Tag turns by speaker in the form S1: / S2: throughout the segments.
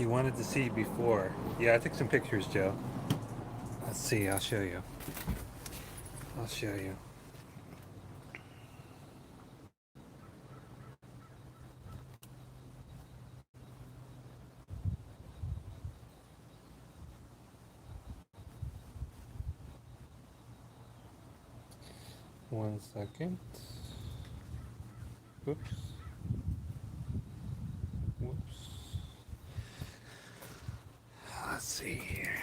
S1: You wanted to see before. Yeah, I took some pictures, Joe. Let's see, I'll show you. I'll show you. One second. Oops. Whoops. Let's see here.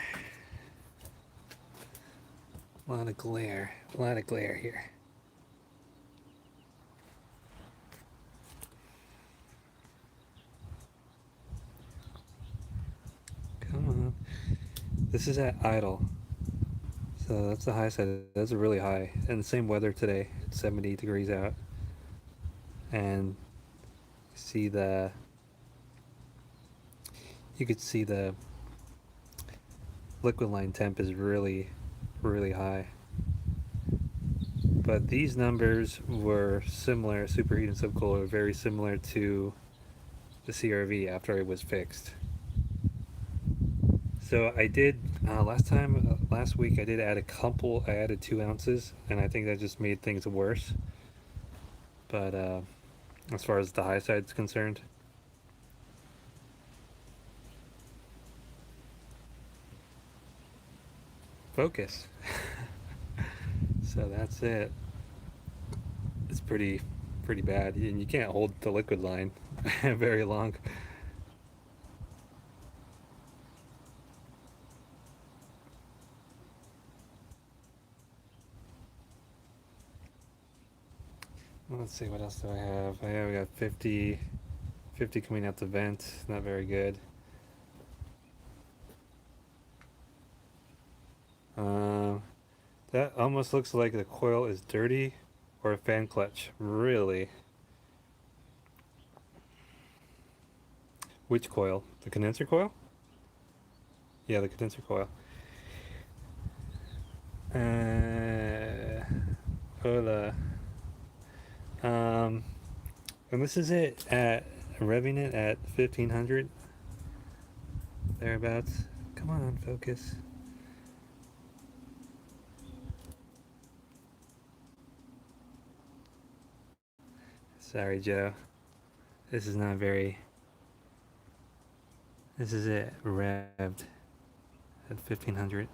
S1: A lot of glare. A lot of glare here. Come on. This is at idle. So that's the high side. That's really high. And same weather today. It's 70 degrees out. And see the you could see the liquid line temp is really high. But these numbers were similar, superheat and subcooler, very similar to the CRV after it was fixed. So I did last week I did add I added 2 ounces, and I think that just made things worse. But as far as the high side is concerned, focus. So that's it. It's pretty bad, and you can't hold the liquid line very long. Let's see, what else do I have? We got 50 coming out the vent. Not very good. That almost looks like the coil is dirty or a fan clutch. Really? Which coil? The condenser coil? Yeah, the condenser coil. Hola. And this is it at revving it at 1500 thereabouts. Come on, focus. Sorry, Joe. This is not very. This is it revved at 1500.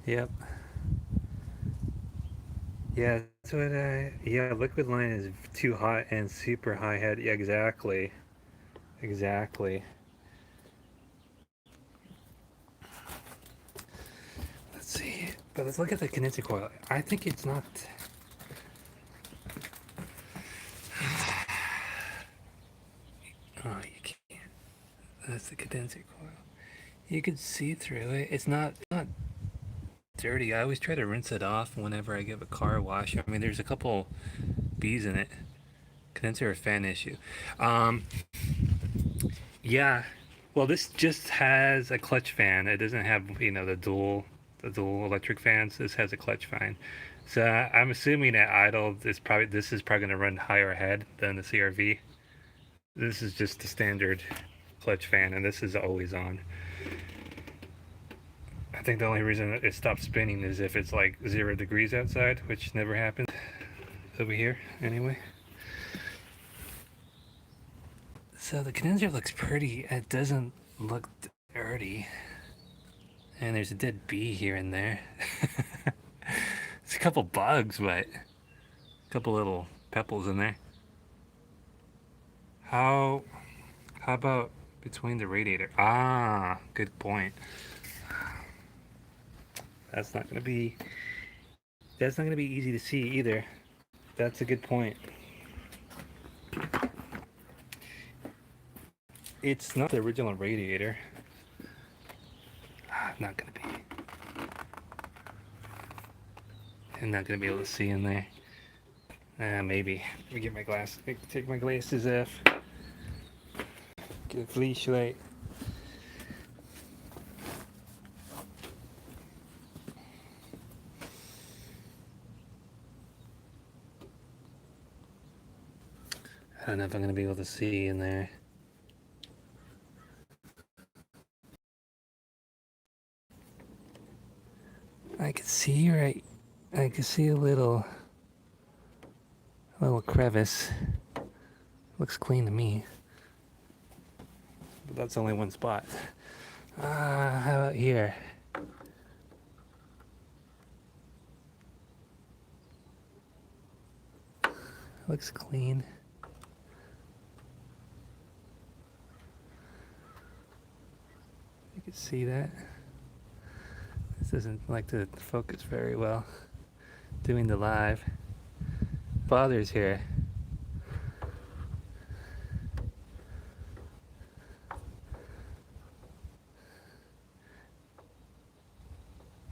S1: Yep. Yeah, that's what yeah, liquid line is too hot and super high head. Yeah, exactly. Exactly. Let's see. But let's look at the condenser coil. I think it's not. Oh, you can't. That's the condenser coil. You can see through it. It's not dirty. I always try to rinse it off whenever I give a car wash. I mean, there's a couple bees in it. Condenser or fan issue. Um, yeah. Well, this just has a clutch fan. It doesn't have, the dual electric fans. This has a clutch fan. So I'm assuming at idle, this is probably going to run higher head than the CRV. This is just the standard clutch fan, and this is always on. I think the only reason it stops spinning is if it's like 0 degrees outside, which never happens over here anyway. So the condenser looks pretty. It doesn't look dirty. And there's a dead bee here and there. It's a couple bugs, but a couple little pebbles in there. How about between the radiator? Ah, good point. That's not gonna be easy to see either. That's a good point. It's not the original radiator. Not gonna be. I'm not gonna be able to see in there. Maybe. Let me get my glasses. Take my glasses off. Get a flashlight. I don't know if I'm going to be able to see in there. I can see right. I can see a little crevice. Looks clean to me. But that's only one spot. How about here? Looks clean. You can see that. This doesn't like to focus very well. Doing the live. Father's here.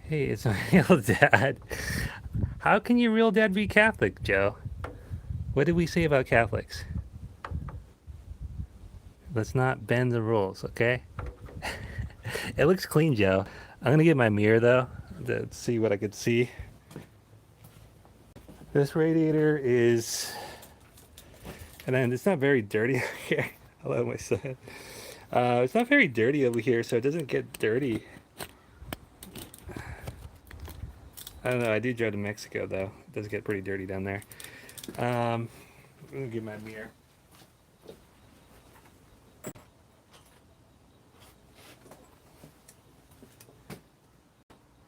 S1: Hey, it's my real dad. How can your real dad be Catholic, Joe? What did we say about Catholics? Let's not bend the rules, okay? It looks clean, Joe. I'm gonna get my mirror though to see what I could see. This radiator is, and then it's not very dirty here. Hello, my son. It's not very dirty over here, so it doesn't get dirty. I don't know. I do drive to Mexico though. It does get pretty dirty down there. I'm gonna get my mirror.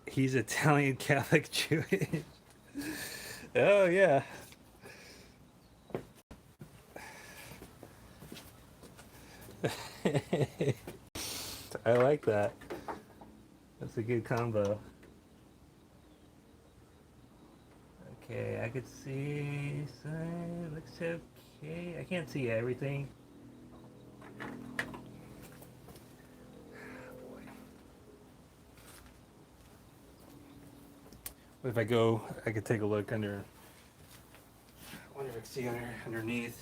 S1: He's Italian Catholic Jewish. Oh yeah. I like that. That's a good combo. Okay, I could see. Looks okay. I can't see everything. If I go, I could take a look under. I wonder if I can see underneath.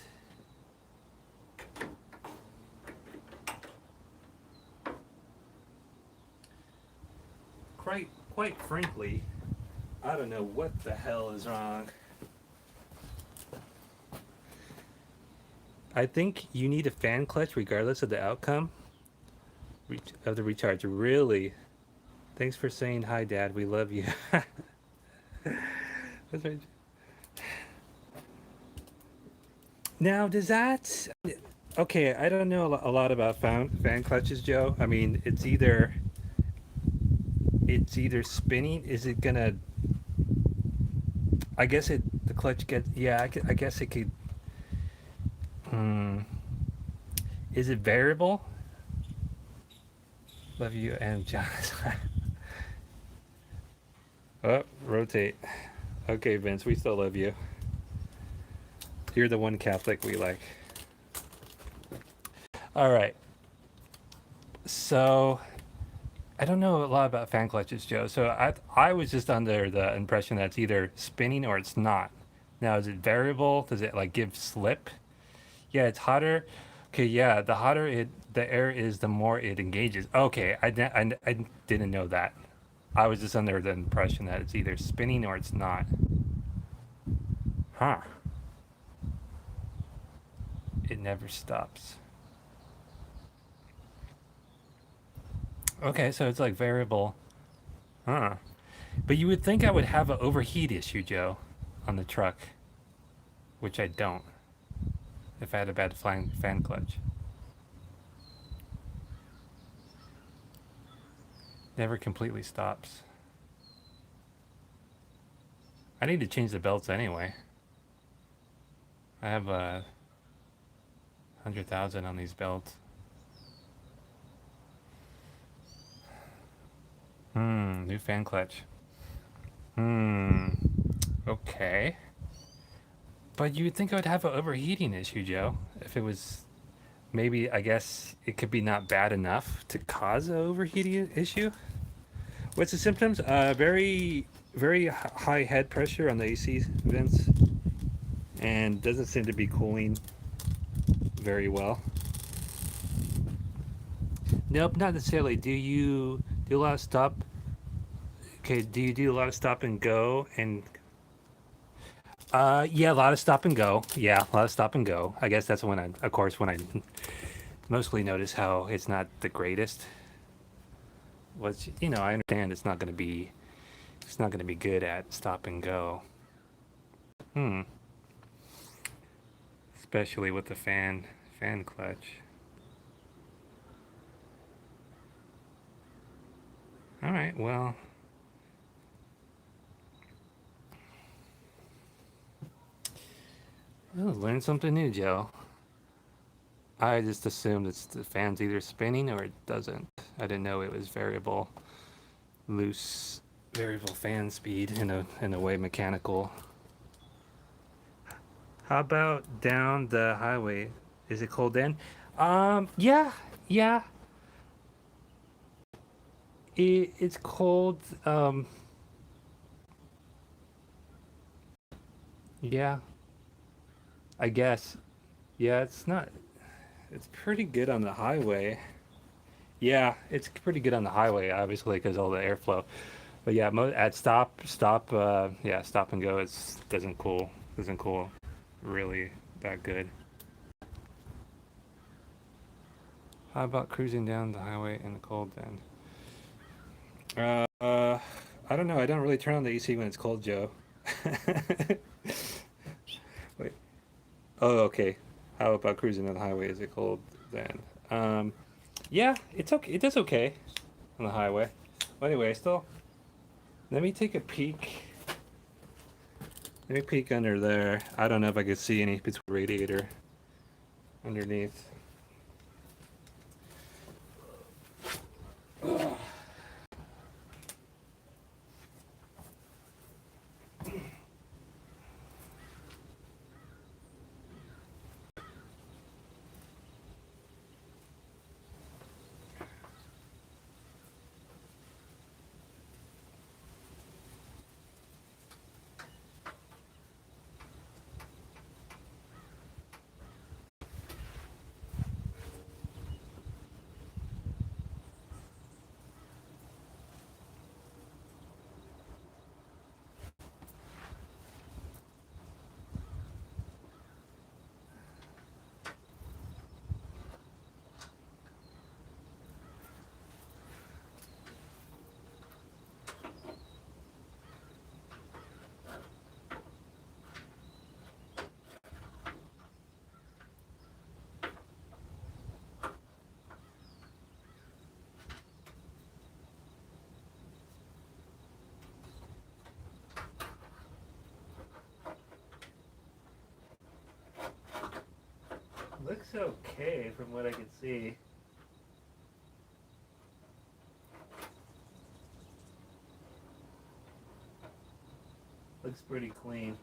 S1: Quite frankly, I don't know what the hell is wrong. I think you need a fan clutch regardless of the outcome of the recharge. Really? Thanks for saying hi, Dad. We love you. That's right. Now, does that... Okay, I don't know a lot about fan clutches, Joe. I mean, it's either spinning. Is it gonna... I guess the clutch gets... Yeah, I guess it could... Is it variable? Love you and John. Oh, rotate. Okay, Vince, we still love you. You're the one Catholic we like. All right. So, I don't know a lot about fan clutches, Joe. So I was just under the impression that it's either spinning or it's not. Now, is it variable? Does it like give slip? Yeah, it's hotter. Okay, yeah, the hotter the air is, the more it engages. Okay, I didn't know that. I was just under the impression that it's either spinning or it's not. Huh. It never stops. Okay, so it's like variable. Huh. But you would think I would have an overheat issue, Joe, on the truck, which I don't, if I had a bad fan clutch. Never completely stops. I need to change the belts anyway. I have 100,000 on these belts. New fan clutch. Okay. But you would think I would have an overheating issue, Joe, if it was... Maybe, I guess, it could be not bad enough to cause an overheating issue. What's the symptoms? Very, very high head pressure on the AC vents, and doesn't seem to be cooling very well. Nope, not necessarily. Do you do a lot of stop? Okay, do you do a lot of stop and go? And Yeah, a lot of stop and go. Yeah, a lot of stop and go. I guess that's when I, of course, when I mostly notice how it's not the greatest. Was, you know, I understand it's not going to be good at stop and go. Hmm. Especially with the fan clutch. All right, well, learn something new, Joe. I just assumed it's the fan's either spinning or it doesn't. I didn't know it was loose, variable fan speed in a way mechanical. How about down the highway? Is it cold then? Yeah, yeah. It's cold. Yeah, I guess. Yeah, it's not. It's pretty good on the highway. Yeah, it's pretty good on the highway, obviously, because all the airflow. But yeah, at yeah, stop and go. It's doesn't cool, really that good. How about cruising down the highway in the cold then? I don't know. I don't really turn on the AC when it's cold, Joe. Wait. Oh, okay. How about cruising down the highway? Is it cold then? Yeah, it's okay. It does okay on the highway. But anyway, still, let me take a peek. Let me peek under there. I don't know if I could see any between radiator underneath. Looks okay from what I can see. Looks pretty clean.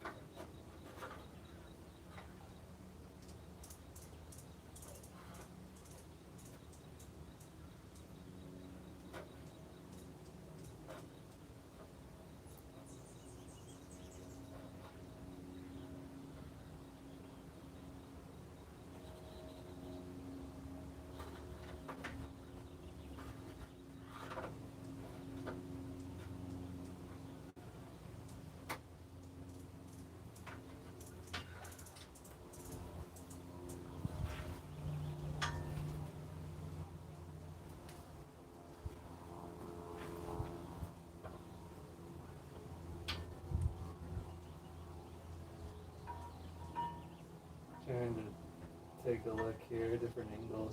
S1: Trying to take a look here, different angles.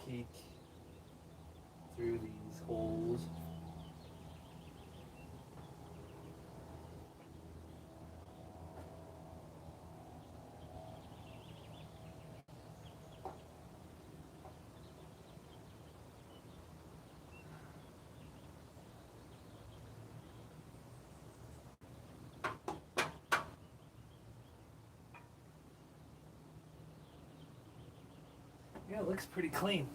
S1: Peek through these holes. Yeah, it looks pretty clean.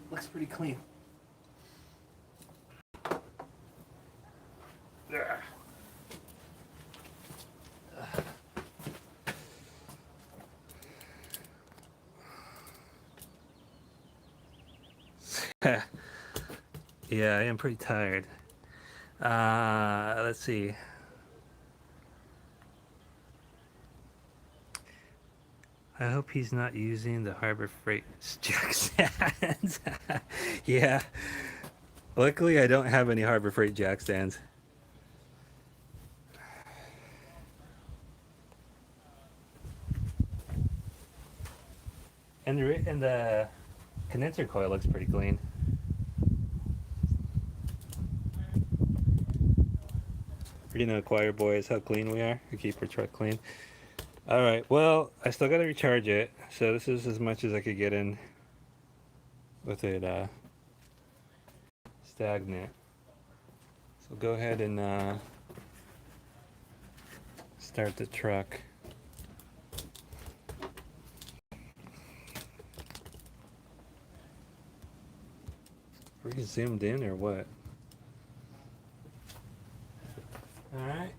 S1: Looks pretty clean. Yeah, I am pretty tired. Let's see. I hope he's not using the Harbor Freight jack stands. Yeah. Luckily, I don't have any Harbor Freight jack stands. And the condenser coil looks pretty clean. You know, choir boys, how clean we are. We keep our truck clean. All right. Well, I still got to recharge it, so this is as much as I could get in with it stagnant. So go ahead and start the truck. Are we zoomed in or what? All right.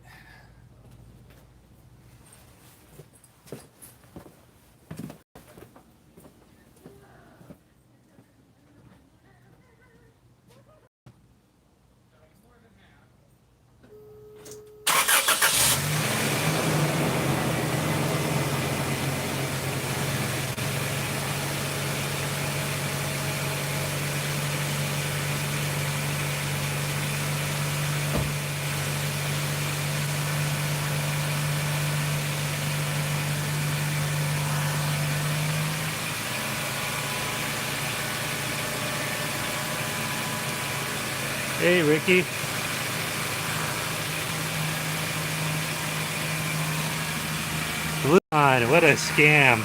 S1: Hey, Ricky. God, what a scam.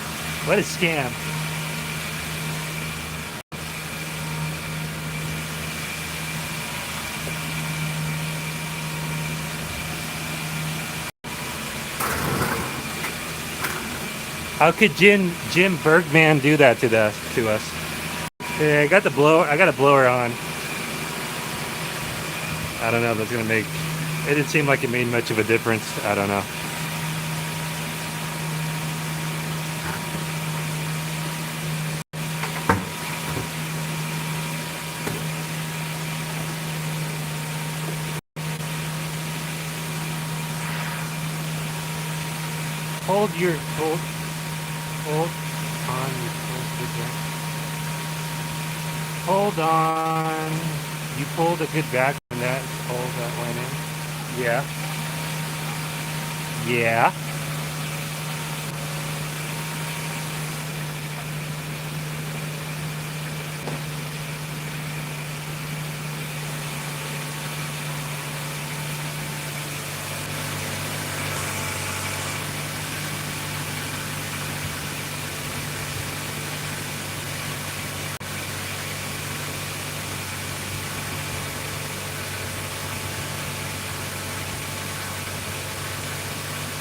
S1: What a scam. How could Jim Bergman do that to us? Yeah, I got a blower on. I don't know if that's gonna make. It didn't seem like it made much of a difference. I don't know. Hold on. You pulled a good back on that hole that went in. Yeah. Yeah.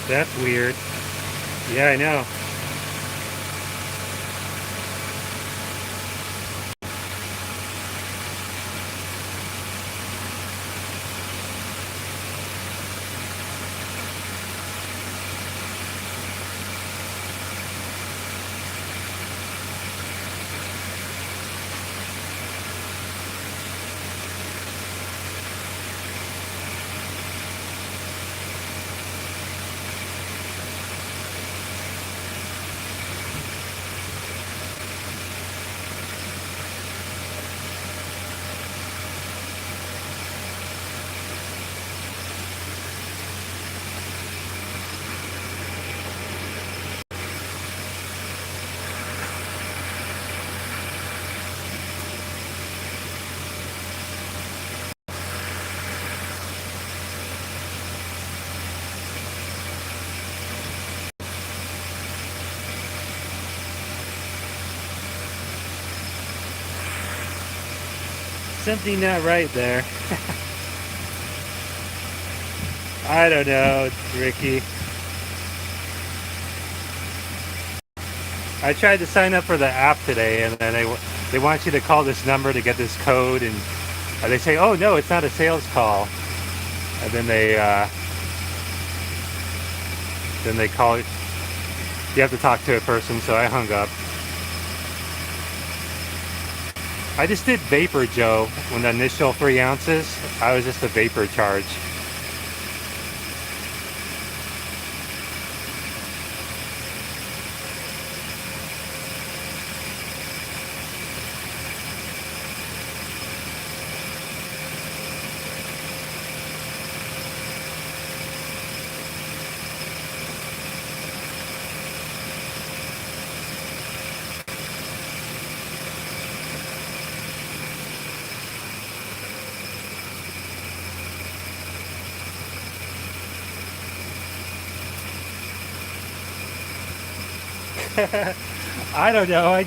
S1: That's weird. Yeah, I know. Something not right there. I don't know, Ricky. I tried to sign up for the app today, and then they want you to call this number to get this code, and they say, "Oh no, it's not a sales call," and then they call it. You have to talk to a person, so I hung up. I just did Vapor Joe when the initial 3 ounces. I was just a vapor charge. I don't know. I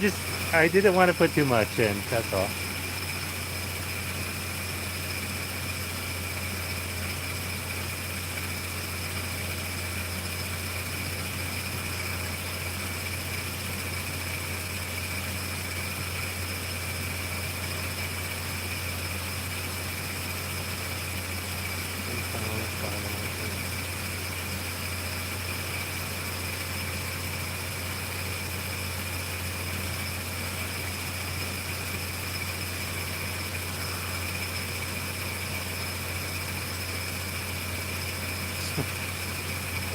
S1: didn't want to put too much in. That's all.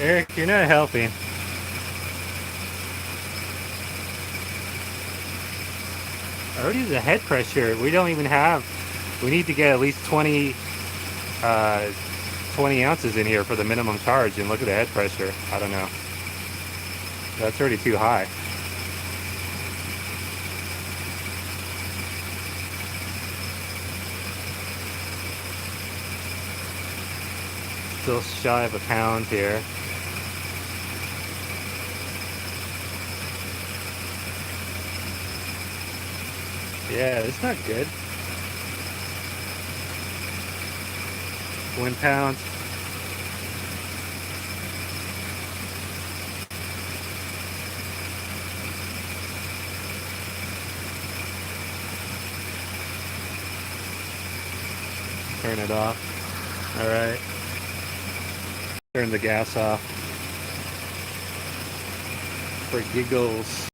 S1: Eric, you're not helping. Already the head pressure, we don't even have, we need to get at least 20 ounces in here for the minimum charge, and look at the head pressure. I don't know. That's already too high. Still shy of a pound here. Yeah, it's not good. 1 pound. Turn it off. All right. Turn the gas off. For giggles.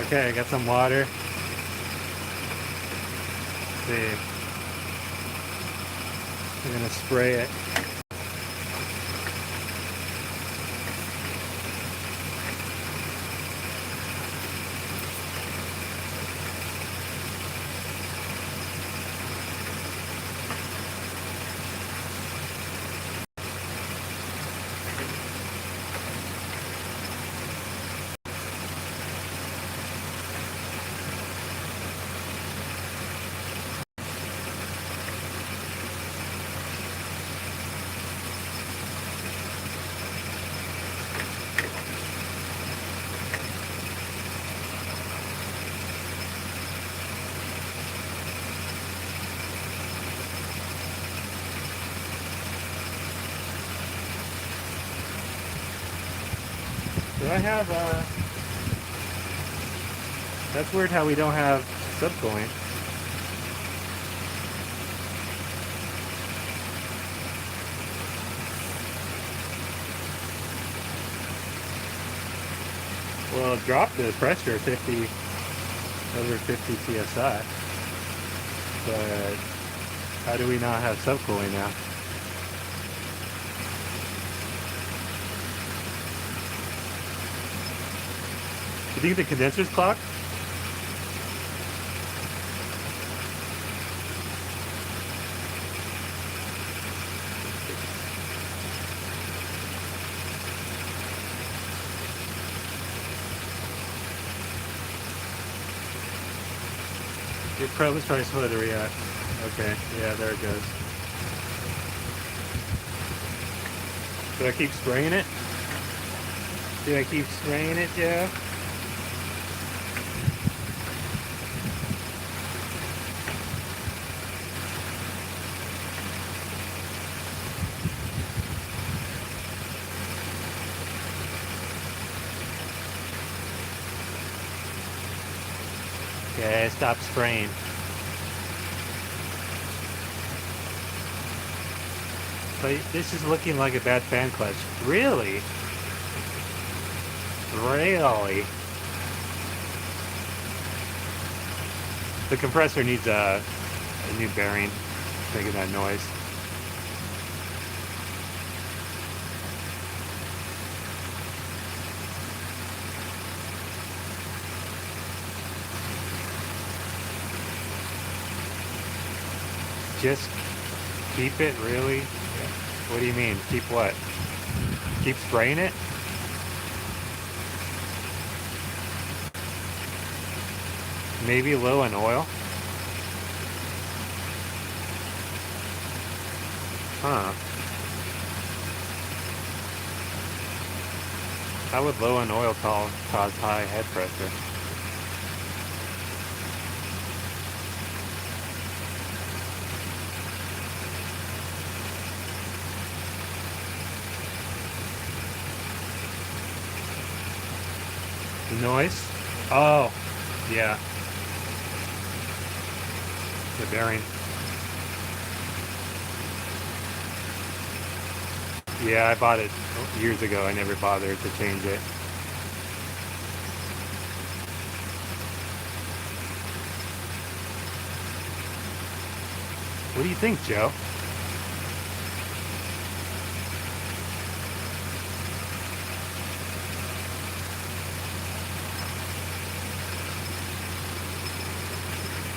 S1: Okay, I got some water. Let's see. I'm gonna spray it. Do I have, that's weird how we don't have subcooling. Well, it dropped the pressure 50, over 50 psi. But how do we not have subcooling now? You think the condenser's clogged? Your probe is probably slow to react. Okay, yeah, there it goes. Do I keep spraying it? Do I keep spraying it, Jeff? Okay, stop spraying. But this is looking like a bad fan clutch. Really? Really? The compressor needs a new bearing, making that noise. Just keep it, really? What do you mean? Keep what? Keep spraying it? Maybe low in oil? Huh. How would low in oil cause high head pressure? The noise? Oh, yeah. The bearing. Yeah, I bought it years ago. I never bothered to change it. What do you think, Joe?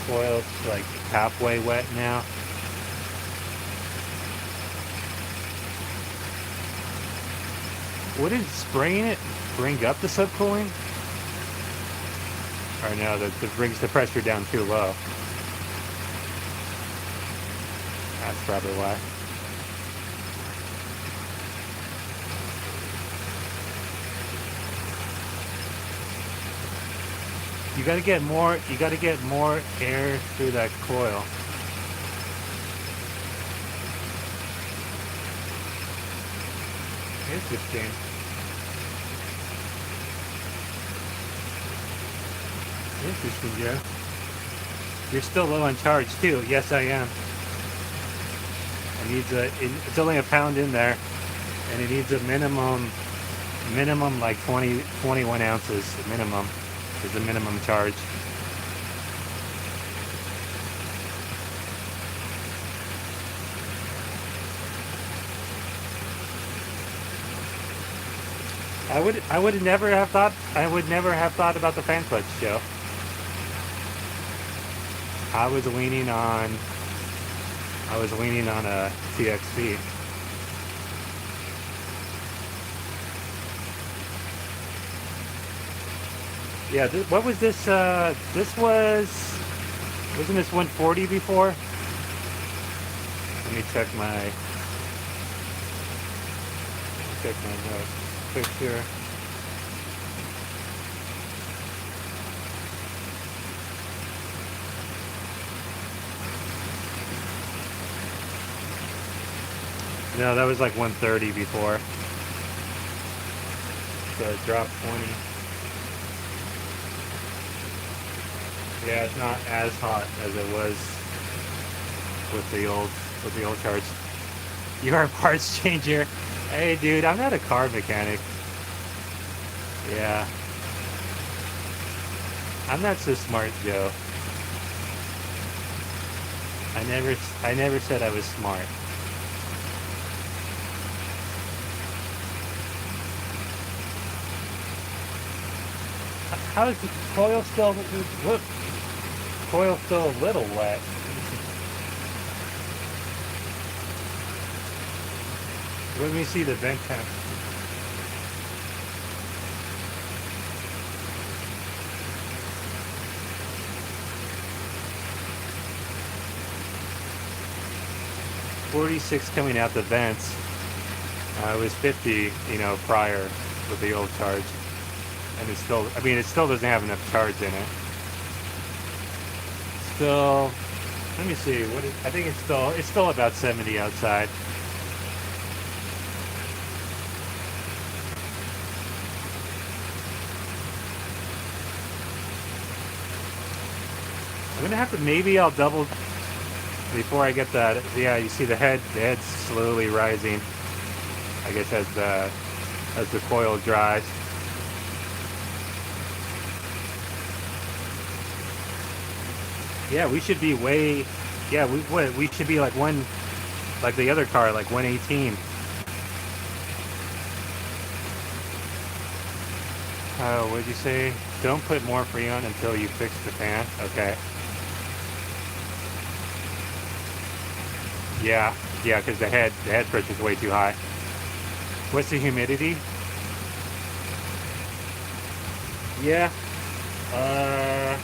S1: Coil's like halfway wet now. Wouldn't spraying it bring up the subcooling? Or no, that brings the pressure down too low. That's probably why. You gotta get more air through that coil. Interesting. Interesting, Joe. You're still low on charge too. Yes, I am. It's only a pound in there, and it needs a minimum like 21 ounces minimum is the minimum charge. I would never have thought about the fan clutch, Joe. I was leaning on a TXV. Yeah, what was this? Wasn't this 140 before? Let me check my notes. Picture. No, that was like 130 before. So it dropped 20. Yeah, it's not as hot as it was with the old charge. You're a parts changer. Hey dude, I'm not a car mechanic. Yeah. I'm not so smart, Joe. I never said I was smart. How is the coil still? Look, coil's still a little wet. Let me see the vent temp. .46 coming out the vents. It was 50, prior with the old charge, and it still doesn't have enough charge in it. Still, let me see. I think it's still about 70 outside. I'm gonna have to, maybe I'll double before I get that. Yeah, you see the head's slowly rising, I guess, as the coil dries. Yeah, we should be way, yeah, we should be like like the other car, like 118. Oh, what'd you say? Don't put more Freon until you fix the fan. Okay. Yeah, yeah, because the head pressure is way too high. What's the humidity? Yeah. Uh,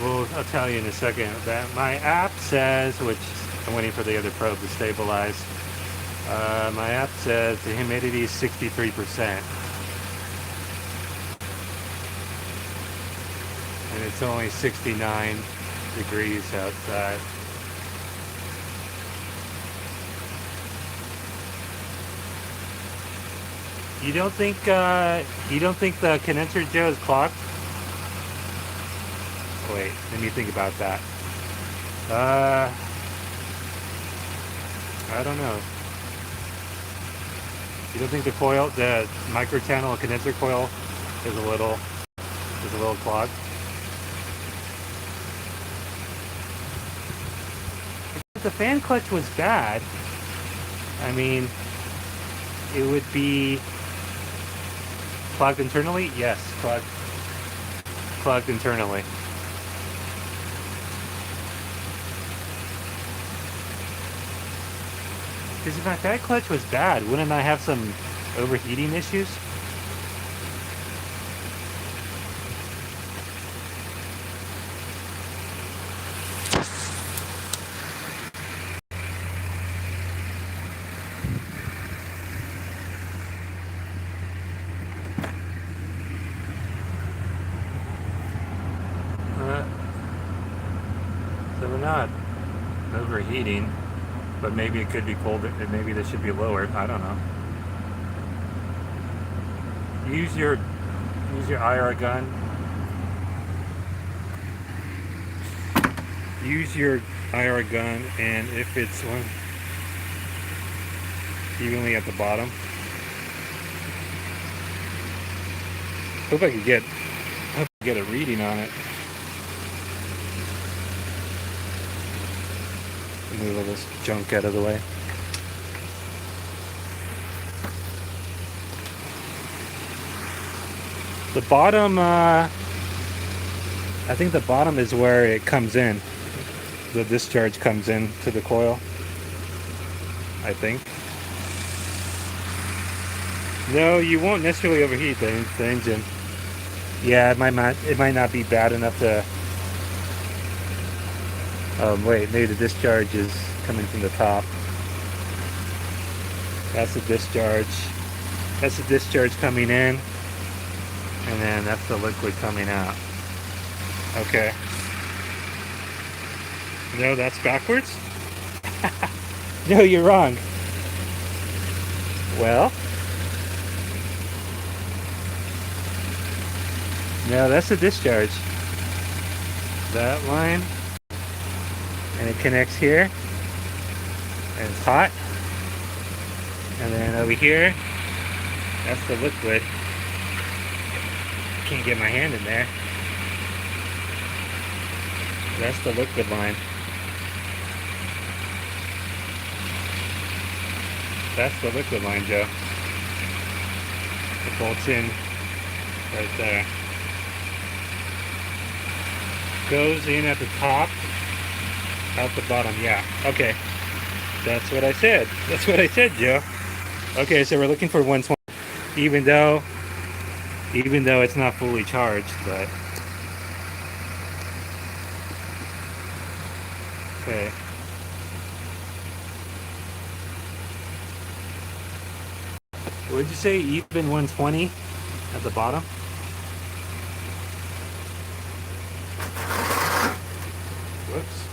S1: well, I'll tell you in a second. That my app says, which I'm waiting for the other probe to stabilize. My app says the humidity is 63%. And it's only 69 degrees outside. You don't think the condenser, Joe, is clogged? Wait, let me think about that. I don't know. You don't think the coil, the microchannel condenser coil, is a little clogged? If the fan clutch was bad, I mean, it would be clogged internally. Yes, clogged internally. Because if my fan clutch was bad, wouldn't I have some overheating issues? So we're not overheating, but maybe it could be colder. Maybe this should be lowered. I don't know. Use your IR gun. Use your IR gun, and if it's evenly at the bottom. Hope I could get a reading on it. Move all this junk out of the way. The bottom, I think the bottom is where it comes in. The discharge comes in to the coil, I think. No, you won't necessarily overheat the engine. Yeah, it might not be bad enough to. Wait, maybe the discharge is coming from the top. That's the discharge. That's the discharge coming in, and then that's the liquid coming out. Okay. No, that's backwards? No, you're wrong. Well, no, that's the discharge. That line. And it connects here, and it's hot. And then over here, that's the liquid. Can't get my hand in there. That's the liquid line. That's the liquid line, Joe. It bolts in right there. Goes in at the top. Out the bottom, yeah. Okay. That's what I said. That's what I said, Joe. Okay, so we're looking for 120, even though it's not fully charged, but okay. Would you say even 120 at the bottom? Whoops.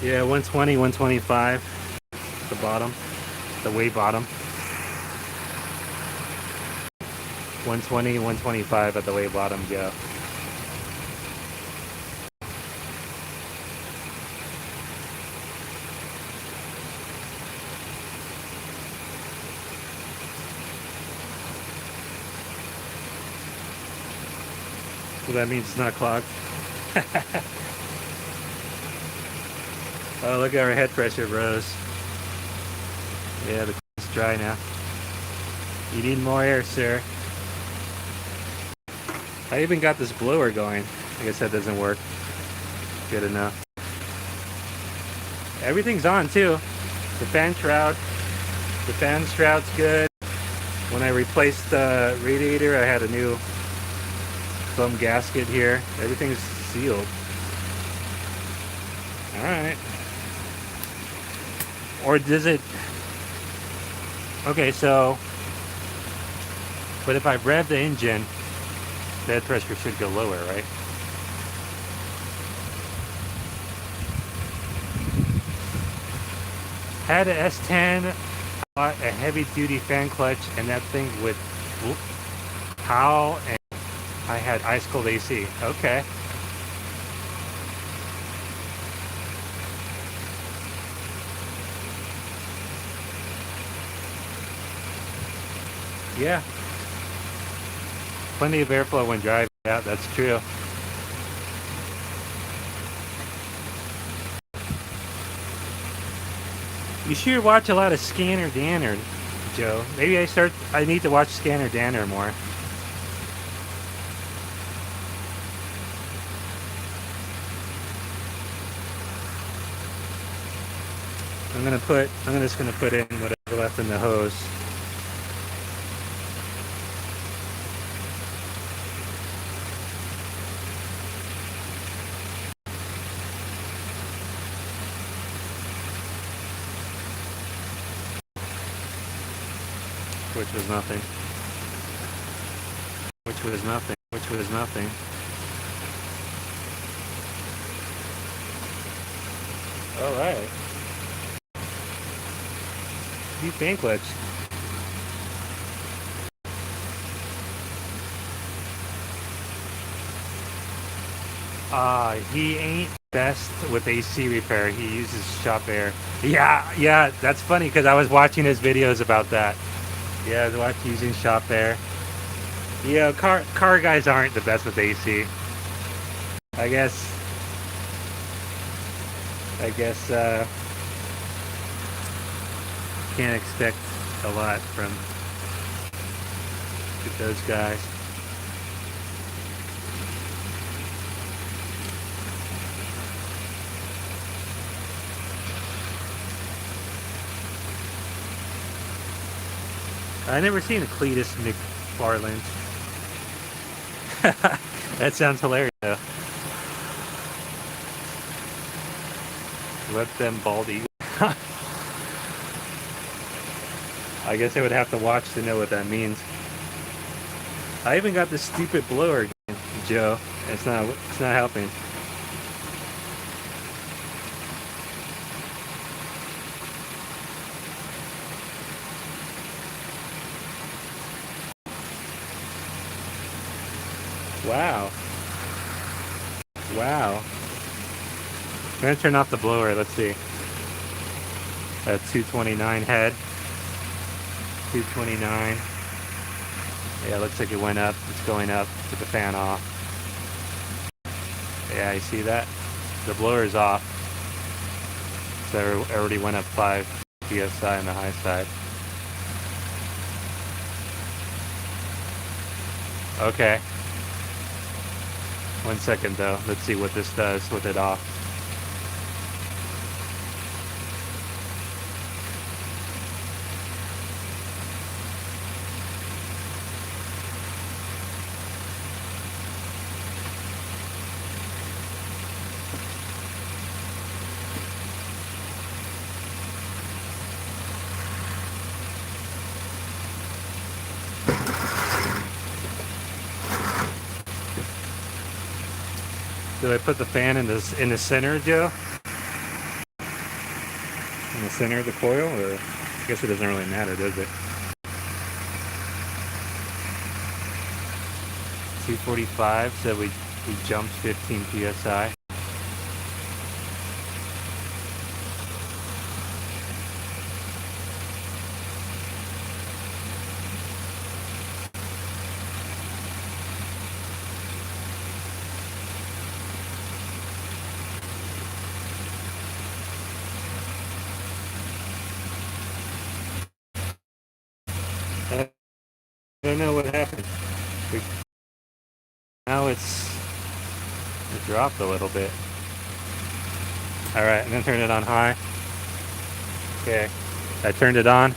S1: Yeah, 120, 125 at the bottom, the way bottom. 120, 125 at the way bottom, Joe. So that means it's not clogged. Oh, look at our head pressure, bros. Yeah, the is dry now. You need more air, sir. I even got this blower going. I guess that doesn't work. Good enough. Everything's on too. The fan shroud's good. When I replaced the radiator, I had a new foam gasket here. Everything's sealed. Alright. Or does it... Okay, so... But if I rev the engine, the head pressure should go lower, right? Had a S10, bought a heavy-duty fan clutch, and that thing would howl, and I had ice-cold AC. Okay. Yeah. Plenty of airflow when driving. Yeah, that's true. You should watch a lot of Scanner Danner, Joe. Maybe I need to watch Scanner Danner more. I'm just gonna put in whatever left in the hose. Which was nothing. Which was nothing. Which was nothing. Alright. Deep fan clutch. He ain't best with AC repair. He uses shop air. Yeah, that's funny because I was watching his videos about that. Yeah, I was watching using shop air. Yeah, car guys aren't the best with AC. I guess. I guess can't expect a lot from those guys. I never seen a Cletus McFarland. That sounds hilarious though. Let them bald eagle. I guess I would have to watch to know what that means. I even got this stupid blower again, Joe. It's not helping. Wow. Wow. I'm gonna turn off the blower, let's see. 229 head. 229. Yeah, it looks like it went up. It's going up. Took the fan off. Yeah, you see that? The blower is off. So it already went up 5 psi on the high side. Okay. 1 second though. Let's see what this does with it off. Did I put the fan in the center, Joe? In the center of the coil, or I guess it doesn't really matter, does it? 245, so we jumped 15 psi. I don't know what happened. Now it dropped a little bit. Alright, I'm gonna turn it on high. Okay, I turned it on.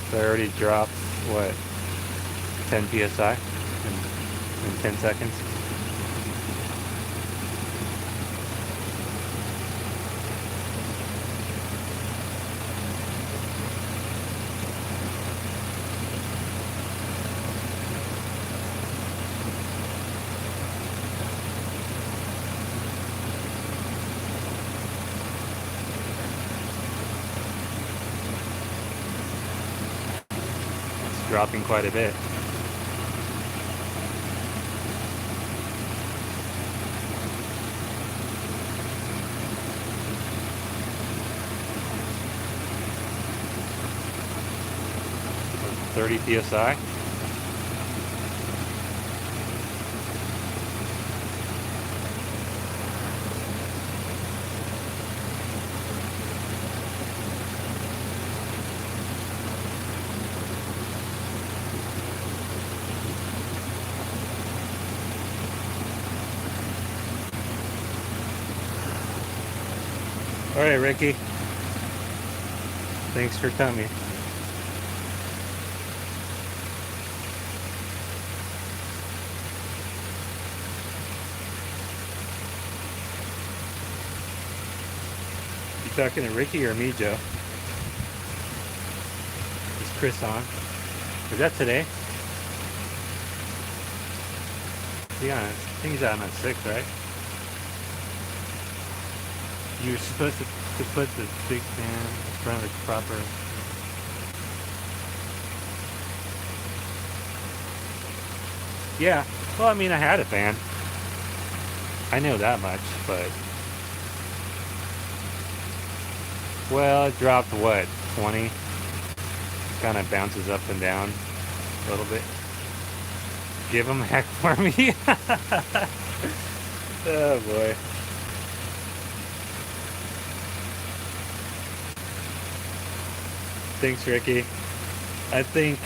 S1: So I already dropped, what, 10 psi in 10 seconds. Dropping quite a bit. Like 30 psi. All right, Ricky. Thanks for coming. You talking to Ricky or me, Joe? Is Chris on? Is that today? Yeah, I think he's on 6, right? You're supposed to put the big fan in front of the proper. Yeah. Well, I mean, I had a fan. I know that much, but well, it dropped what, 20? Kind of bounces up and down a little bit. Give him a heck for me. Oh boy. Thanks, Ricky. I think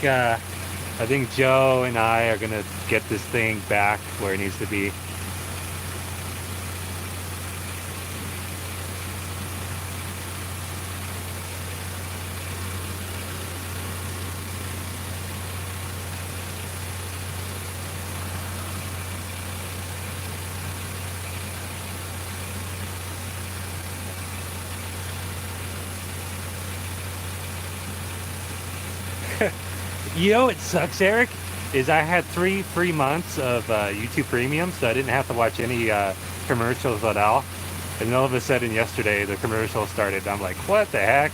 S1: Joe and I are gonna get this thing back where it needs to be. You know what sucks, Eric? Is I had 3 free months of YouTube Premium, so I didn't have to watch any commercials at all. And all of a sudden, yesterday the commercials started. I'm like, what the heck?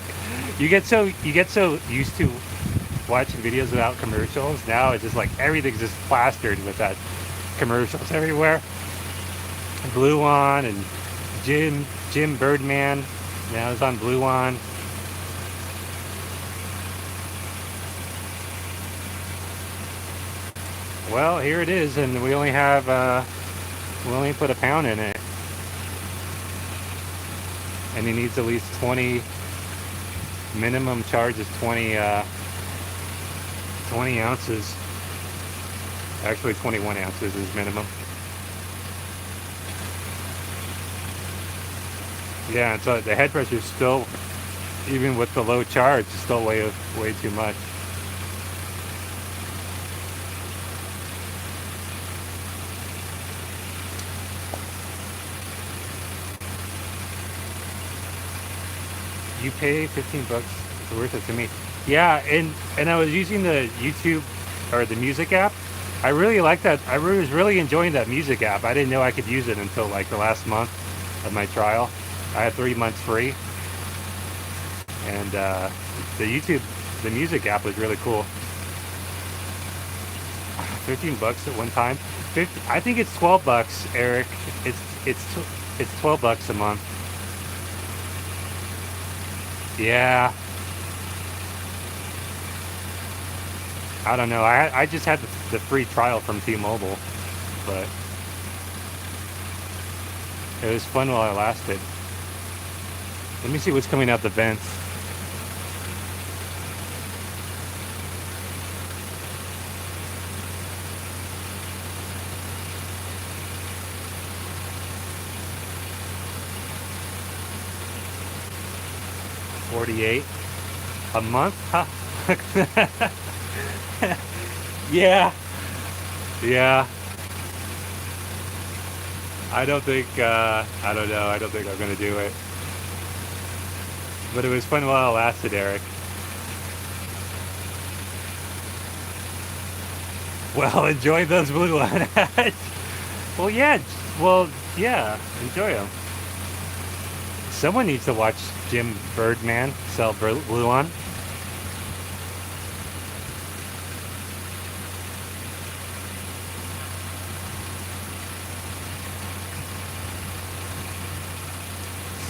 S1: You get so used to watching videos without commercials. Now it's just like everything's just plastered with that commercials everywhere. Blue On and Jim Birdman. Now it's on Blue On. Well, here it is, and we only have we only put a pound in it, and he needs at least 20. Minimum charge is 20 20 ounces. Actually, 21 ounces is minimum. Yeah, and so the head pressure is still, even with the low charge, is still way too much. You pay 15 bucks, it's worth it to me. Yeah, and I was using the YouTube or the music app. I really like that. I was really enjoying that music app. I didn't know I could use it until like the last month of my trial. I had 3 months free, and the music app was really cool. 15 bucks at one time. I think it's 12 bucks, Eric. It's 12 bucks a month. Yeah. I don't know. I just had the free trial from T-Mobile, but it was fun while it lasted. Let me see what's coming out the vents. $48 a month? Huh? Yeah. Yeah. I don't know. I don't think I'm gonna do it. But it was fun while it lasted, Eric. Well, enjoy those blue one. Well, yeah. Well, yeah. Enjoy them. Someone needs to watch Jim Birdman sell blue on.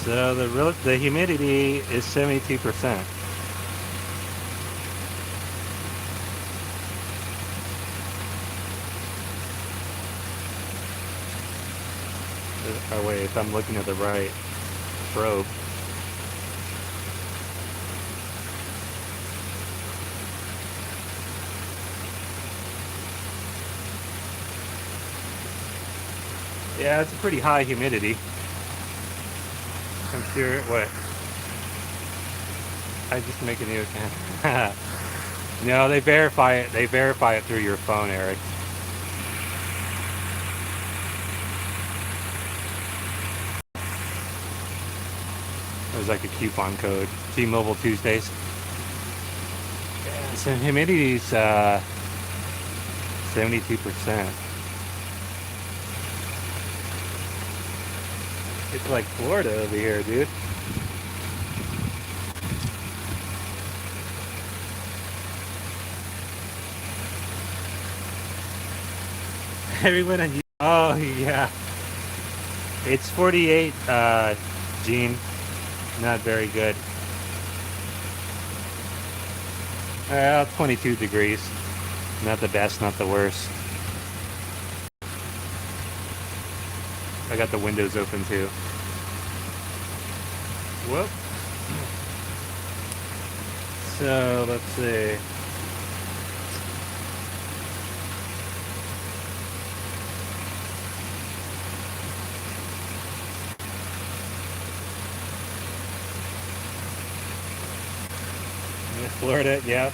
S1: So the humidity is 72%. Oh wait, if I'm looking at the right probe. Yeah, it's a pretty high humidity. I'm sure. What? I just make a new account. No, they verify it. They verify it through your phone, Eric. There's like a coupon code. T-Mobile Tuesdays. Yeah, so humidity's 72%. It's like Florida over here, dude. Everyone on. Oh yeah, it's 48, Gene. Not very good. 22 degrees. Not the best, not the worst. I got the windows open too. Whoop. So let's see. Florida, yeah.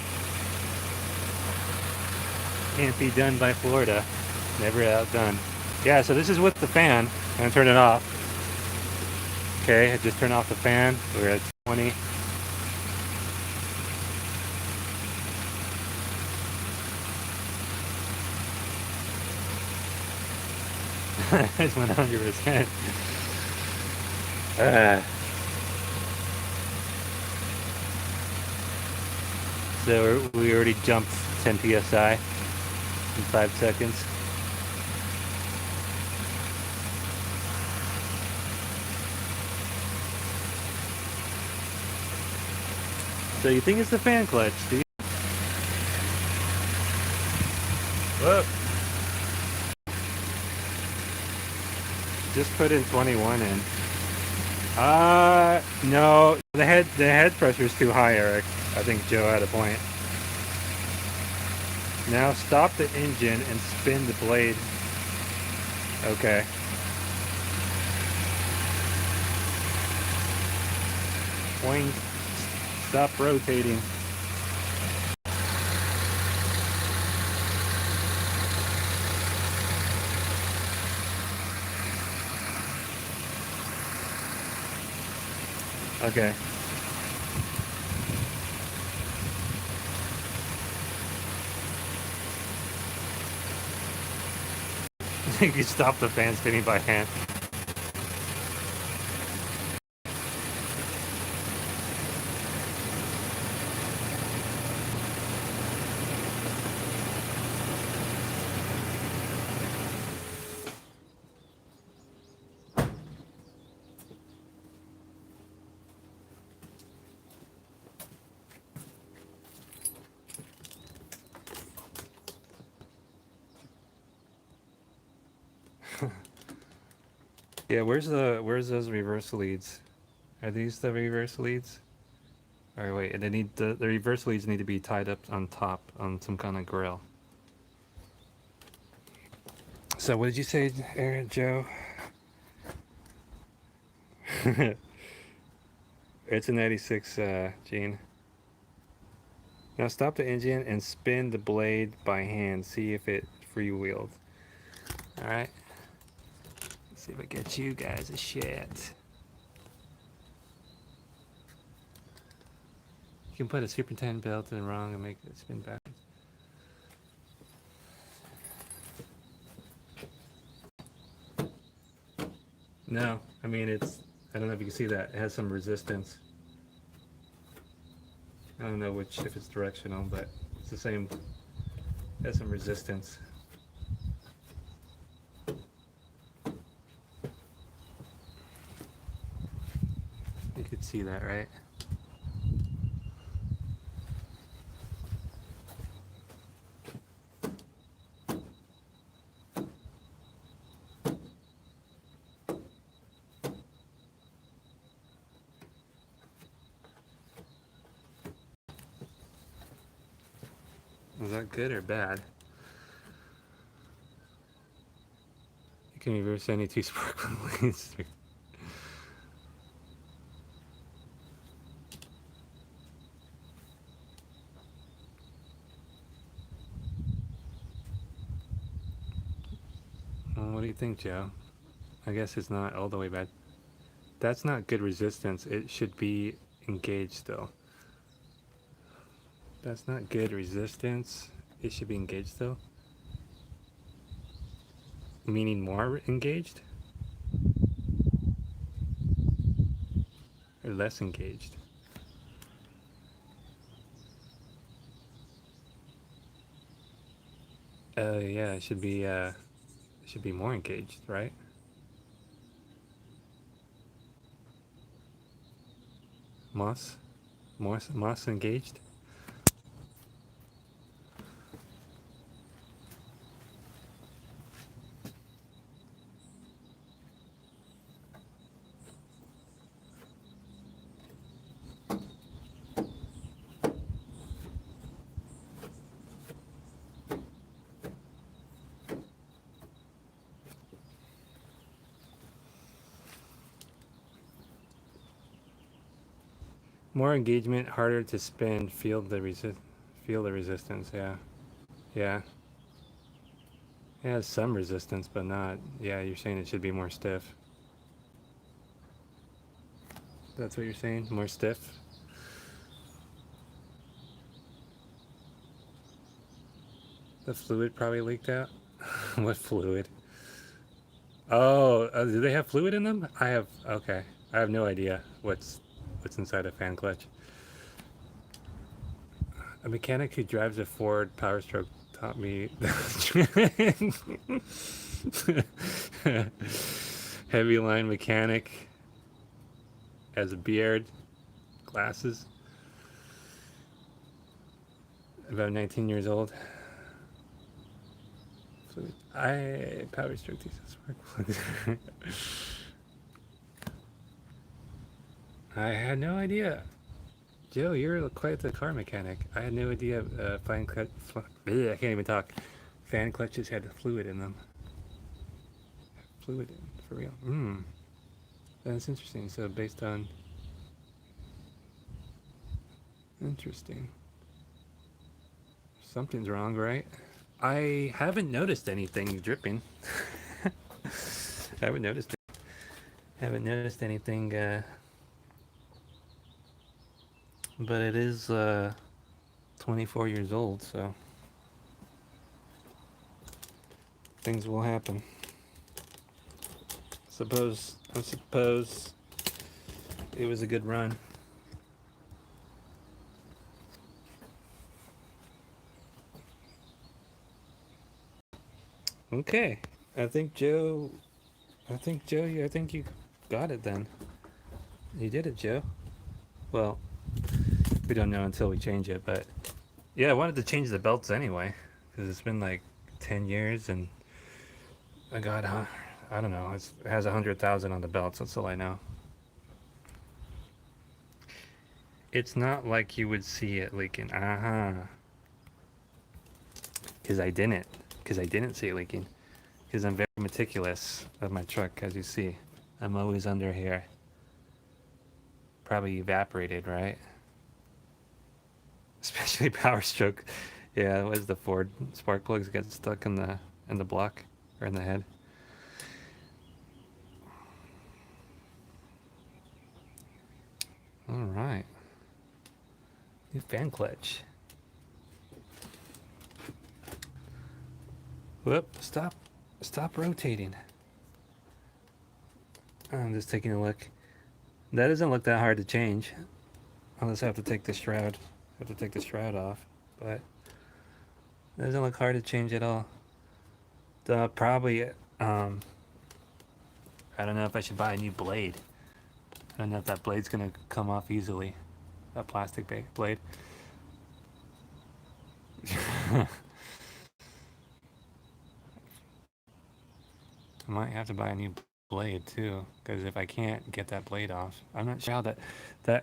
S1: Can't be done by Florida. Never outdone. Yeah, so this is with the fan. I'm gonna turn it off. Okay, I just turned off the fan. We're at 20. It's 100%. So we already jumped 10 psi in 5 seconds. So you think it's the fan clutch, do you? Whoop. Just put in 21 in. No, the head pressure is too high, Eric. I think Joe had a point. Now stop the engine and spin the blade. Okay. Point. Stop rotating. Okay. You can stop the fan spinning by hand. Yeah, where's those reverse leads? Are these the reverse leads? Or wait, the reverse leads need to be tied up on top on some kind of grill. So what did you say, Aaron, Joe? It's an 86, Gene. Now stop the engine and spin the blade by hand. See if it freewheeled. All right. Let's see if I get you guys a shit. You can put a superintendent belt in wrong and make it spin backwards. No, I mean I don't know if you can see that. It has some resistance. I don't know if it's directional, but it's the same. It has some resistance. You could see that, right? Was that good or bad? You can reverse any two sparkling leads. What do you think, Joe? I guess it's not all the way bad. That's not good resistance. It should be engaged though. That's not good resistance. It should be engaged though. Meaning more engaged? Or less engaged? Oh yeah, it should be It should be more engaged, right? Moss engaged. More engagement, harder to spin. Feel the resistance. Yeah, yeah. It has some resistance, but not. Yeah, you're saying it should be more stiff. That's what you're saying? More stiff? The fluid probably leaked out? What fluid? Oh, do they have fluid in them? I have, okay. I have no idea what's inside a fan clutch. A mechanic who drives a Ford Power Stroke taught me heavy line mechanic, has a beard, glasses, about 19 years old. I Power Stroke these spark plugs. I had no idea. Joe, you're quite the car mechanic. I had no idea fan clutch. I can't even talk. Fan clutches had fluid in them. Fluid in, for real. That's interesting. So based on. Interesting. Something's wrong, right? I haven't noticed anything dripping. I haven't noticed it. Haven't noticed anything. But it is 24 years old, so things will happen. I suppose it was a good run. Okay, I think Joe, I think you got it then. You did it, Joe. Well, we don't know until we change it, but yeah, I wanted to change the belts anyway, because it's been like 10 years and I got, I don't know, it has 100,000 on the belts, that's all I know. It's not like you would see it leaking. Because I didn't see it leaking. Because I'm very meticulous of my truck, as you see. I'm always under here. Probably evaporated, right? Especially Power Stroke. Yeah, it was the Ford spark plugs get stuck in the block or in the head. All right. New fan clutch. Whoop! Stop rotating. I'm just taking a look. That doesn't look that hard to change. I'll just have to take the shroud. Off, but it doesn't look hard to change at all. Probably, I don't know if I should buy a new blade. I don't know if that blade's gonna come off easily. That plastic blade. I might have to buy a new blade too, because if I can't get that blade off, I'm not sure how that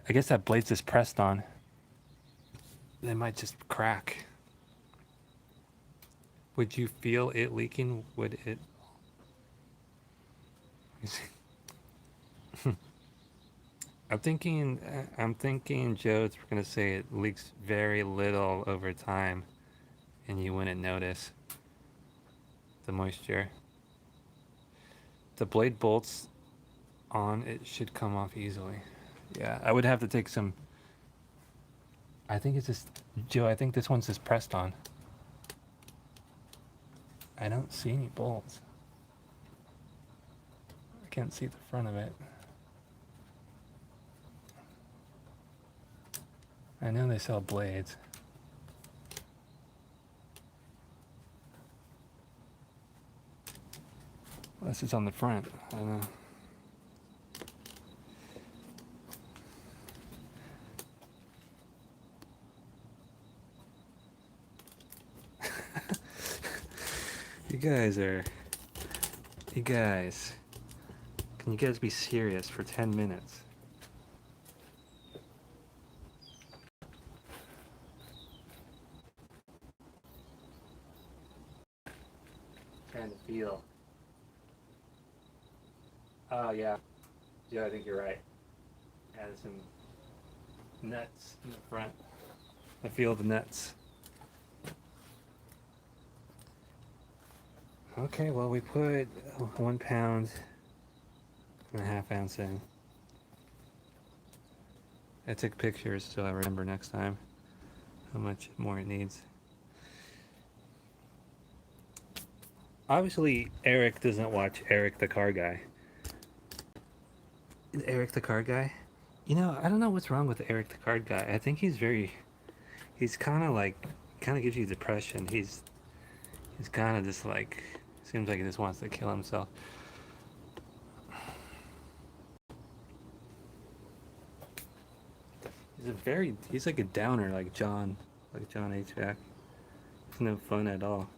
S1: I guess that blade's just pressed on. It might just crack. Would you feel it leaking? Would it? I'm thinking Joe's gonna say it leaks very little over time, and you wouldn't notice the moisture. The blade bolts on, it should come off easily. Yeah, I would have to take some. I think it's just, Joe, I think this one's just pressed on. I don't see any bolts. I can't see the front of it. I know they sell blades. Unless it's on the front. I don't know. You guys, can you guys be serious for 10 minutes? Trying to feel. Oh yeah, I think you're right. Add some nuts in the front. I feel the nuts. Okay, well we put 1 pound and a half ounce in. I took pictures so I remember next time how much more it needs. Obviously, Eric doesn't watch Eric the Car Guy. Eric the Car Guy? You know, I don't know what's wrong with Eric the Car Guy. I think he's kind of like, kind of gives you depression. He's kind of just like, seems like he just wants to kill himself. He's like a downer, like John HVAC. It's no fun at all.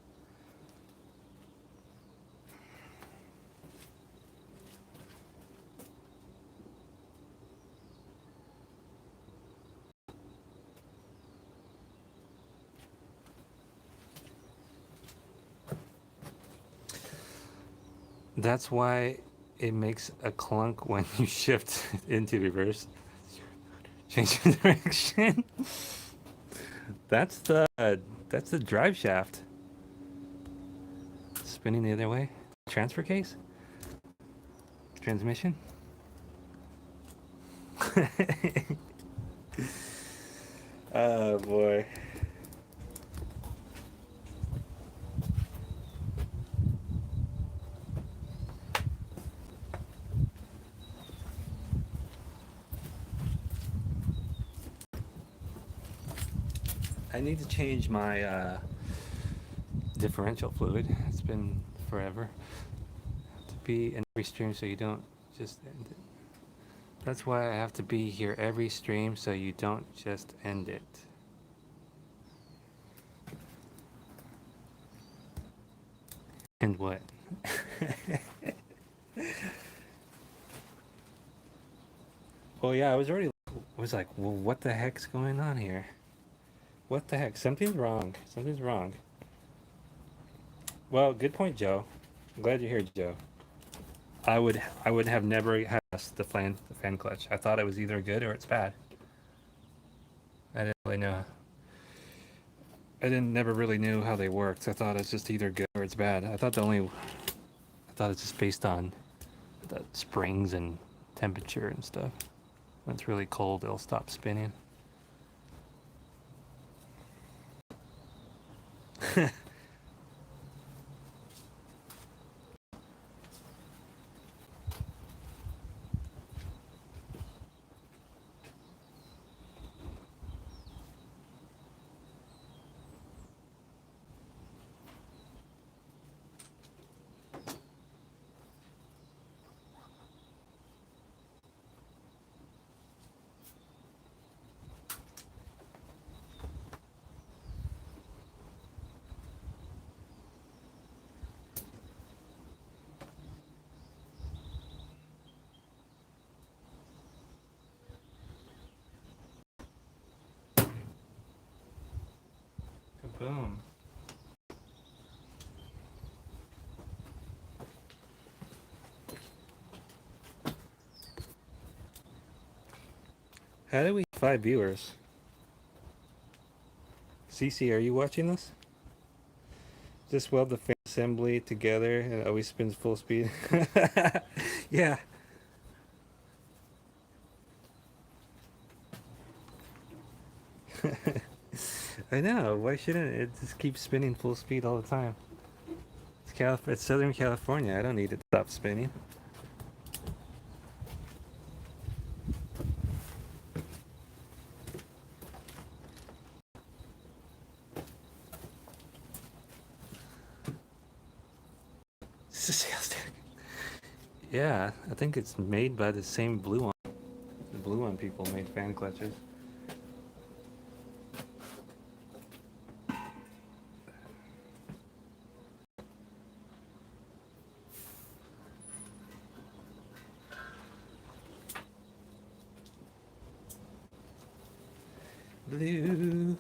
S1: That's why it makes a clunk when you shift into reverse. Change the direction. That's the drive shaft. Spinning the other way. Transfer case? Transmission? Oh boy. I need to change my differential fluid. It's been forever. To be in every stream so you don't just end it. That's why I have to be here every stream so you don't just end it. And what? Well, yeah, I was like, well, what the heck's going on here? What the heck? Something's wrong. Something's wrong. Well, good point, Joe. I'm glad you're here, Joe. I would have never had the fan clutch. I thought it was either good or it's bad. I didn't really know. Never really knew how they worked. I thought it's just either good or it's bad. I thought it's just based on the springs and temperature and stuff. When it's really cold, it'll stop spinning. Boom. How do we have 5 viewers? Cece, are you watching this? Just weld the fan assembly together and it always spins full speed. Yeah. I know. Why shouldn't it just keep spinning full speed all the time? It's Southern California. I don't need it to stop spinning. It's a sales tech. Yeah, I think it's made by the same Blue One. The Blue One people made fan clutches. Blue.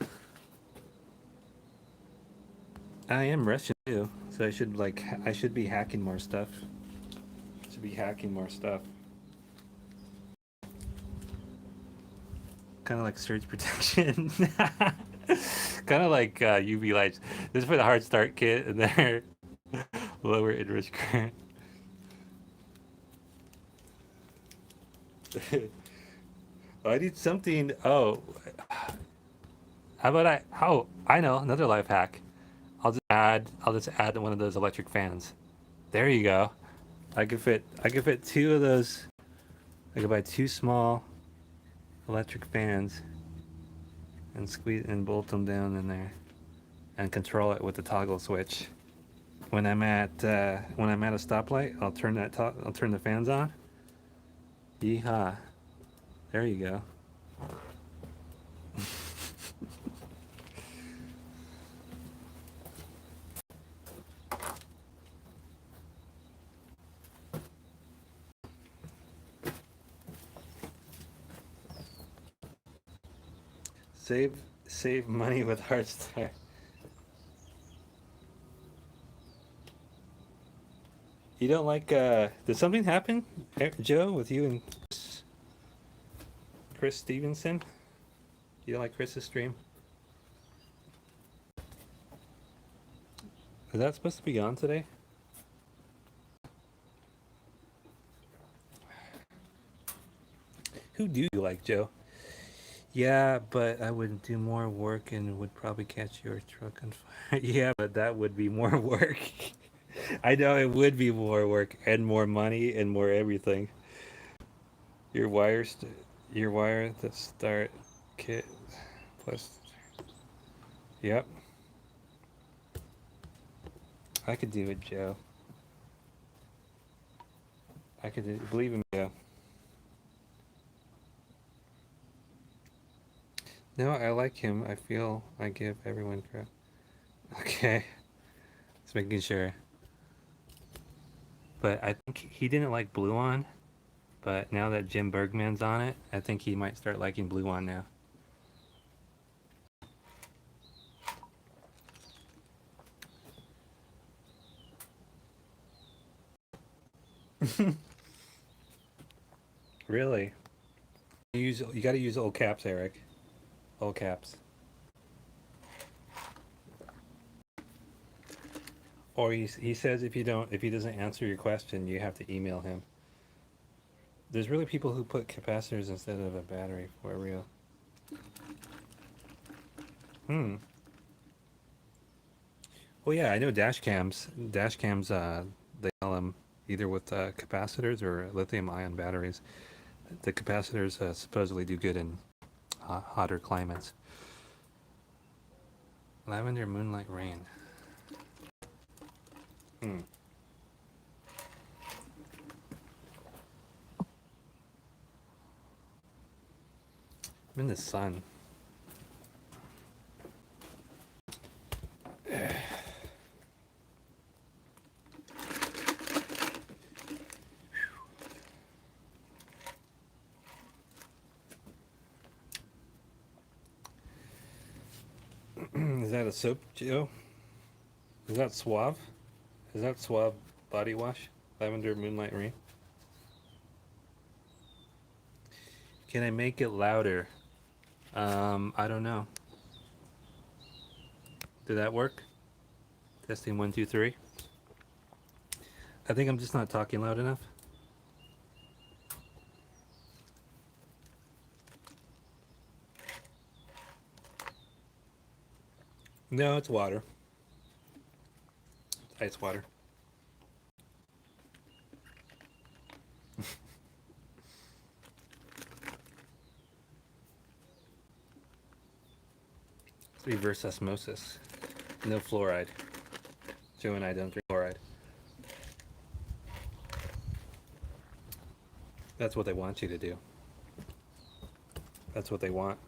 S1: I am Russian too, so I should be hacking more stuff. Should be hacking more stuff. Kind of like surge protection. Kind of like UV lights. This is for the hard start kit, and they're lower inrush current. Oh, I need something. Oh, how about I? Oh, I know another life hack. I'll just add one of those electric fans. There you go. I could fit two of those. I could buy two small electric fans and squeeze and bolt them down in there and control it with the toggle switch. When I'm at a stoplight, I'll turn the fans on. Yeehaw! There you go. Save save money with hard start. You don't like? Did something happen, Joe, with you and Chris Stevenson? You don't like Chris's stream? Is that supposed to be on today? Who do you like, Joe? Yeah, but I would do more work and would probably catch your truck on fire. Yeah, but that would be more work. I know it would be more work and more money and more everything. Your wires, your wire, the start kit plus. Yep, I could do it, Joe. I could do, believe in me, Joe. No, I like him. I feel I give everyone crap. Okay, just making sure. But I think he didn't like Blue On. But now that Jim Bergman's on it, I think he might start liking Blue On now. Really? You got to use all caps, Eric. All caps. Or he says if he doesn't answer your question, you have to email him. There's really people who put capacitors instead of a battery for real. Hmm. Well, yeah, I know dash cams. Dash cams, they sell them either with capacitors or lithium-ion batteries. The capacitors supposedly do good in hotter climates. Lavender, moonlight, rain. Hmm. I'm in the sun. Is that a soap, Joe? Is that Suave? Is that Suave body wash? Lavender, moonlight, rain. Can I make it louder? I don't know. Did that work? Testing one, two, three. I think I'm just not talking loud enough. No, it's water. Ice water. It's reverse osmosis. No fluoride. Joe and I don't drink fluoride. That's what they want you to do. That's what they want.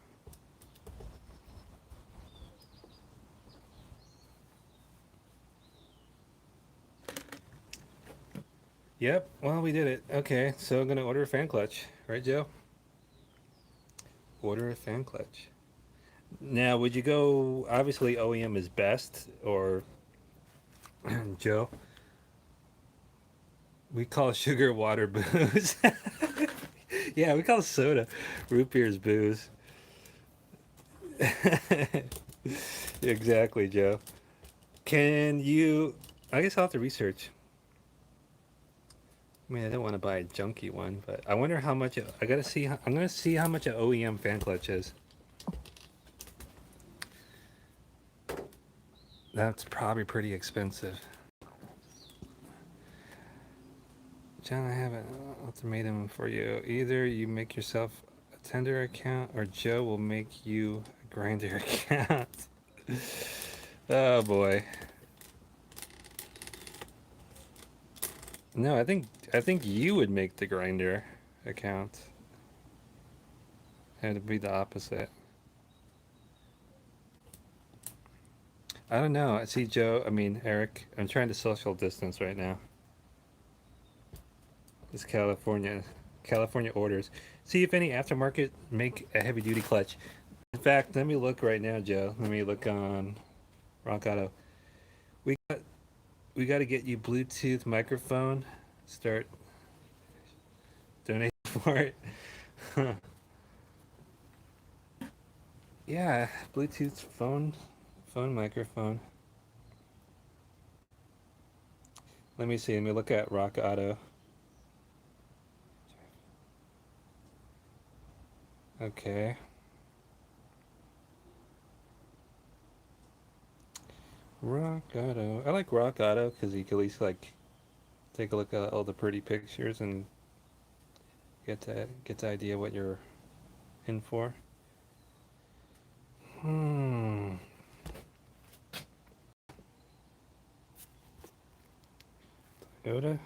S1: Yep, well, we did it. Okay, so I'm gonna order a fan clutch. Right, Joe? Order a fan clutch. Now, would you go, obviously OEM is best, or Joe? We call sugar water booze. Yeah, we call soda root beer's booze. Exactly, Joe. Can you, I guess I'll have to research. I mean, I don't want to buy a junky one, but I wonder how much, I gotta see, I'm gonna see how much an OEM fan clutch is. That's probably pretty expensive. John, I have an ultimatum for you. Either you make yourself a tender account or Joe will make you a grinder account. Oh boy. No, I think you would make the grinder account. And it'd be the opposite. I don't know. I see Joe, I mean Eric. I'm trying to social distance right now. It's California orders. See if any aftermarket make a heavy duty clutch. In fact, let me look right now, Joe. Let me look on Rock Auto. We got we got to get you Bluetooth microphone. Start donating for it. Yeah, Bluetooth phone microphone. Let me see. Let me look at Rock Auto. Okay. Rock Auto. I like Rock Auto because you can at least like take a look at all the pretty pictures and get the idea what you're in for. Hmm. Toyota.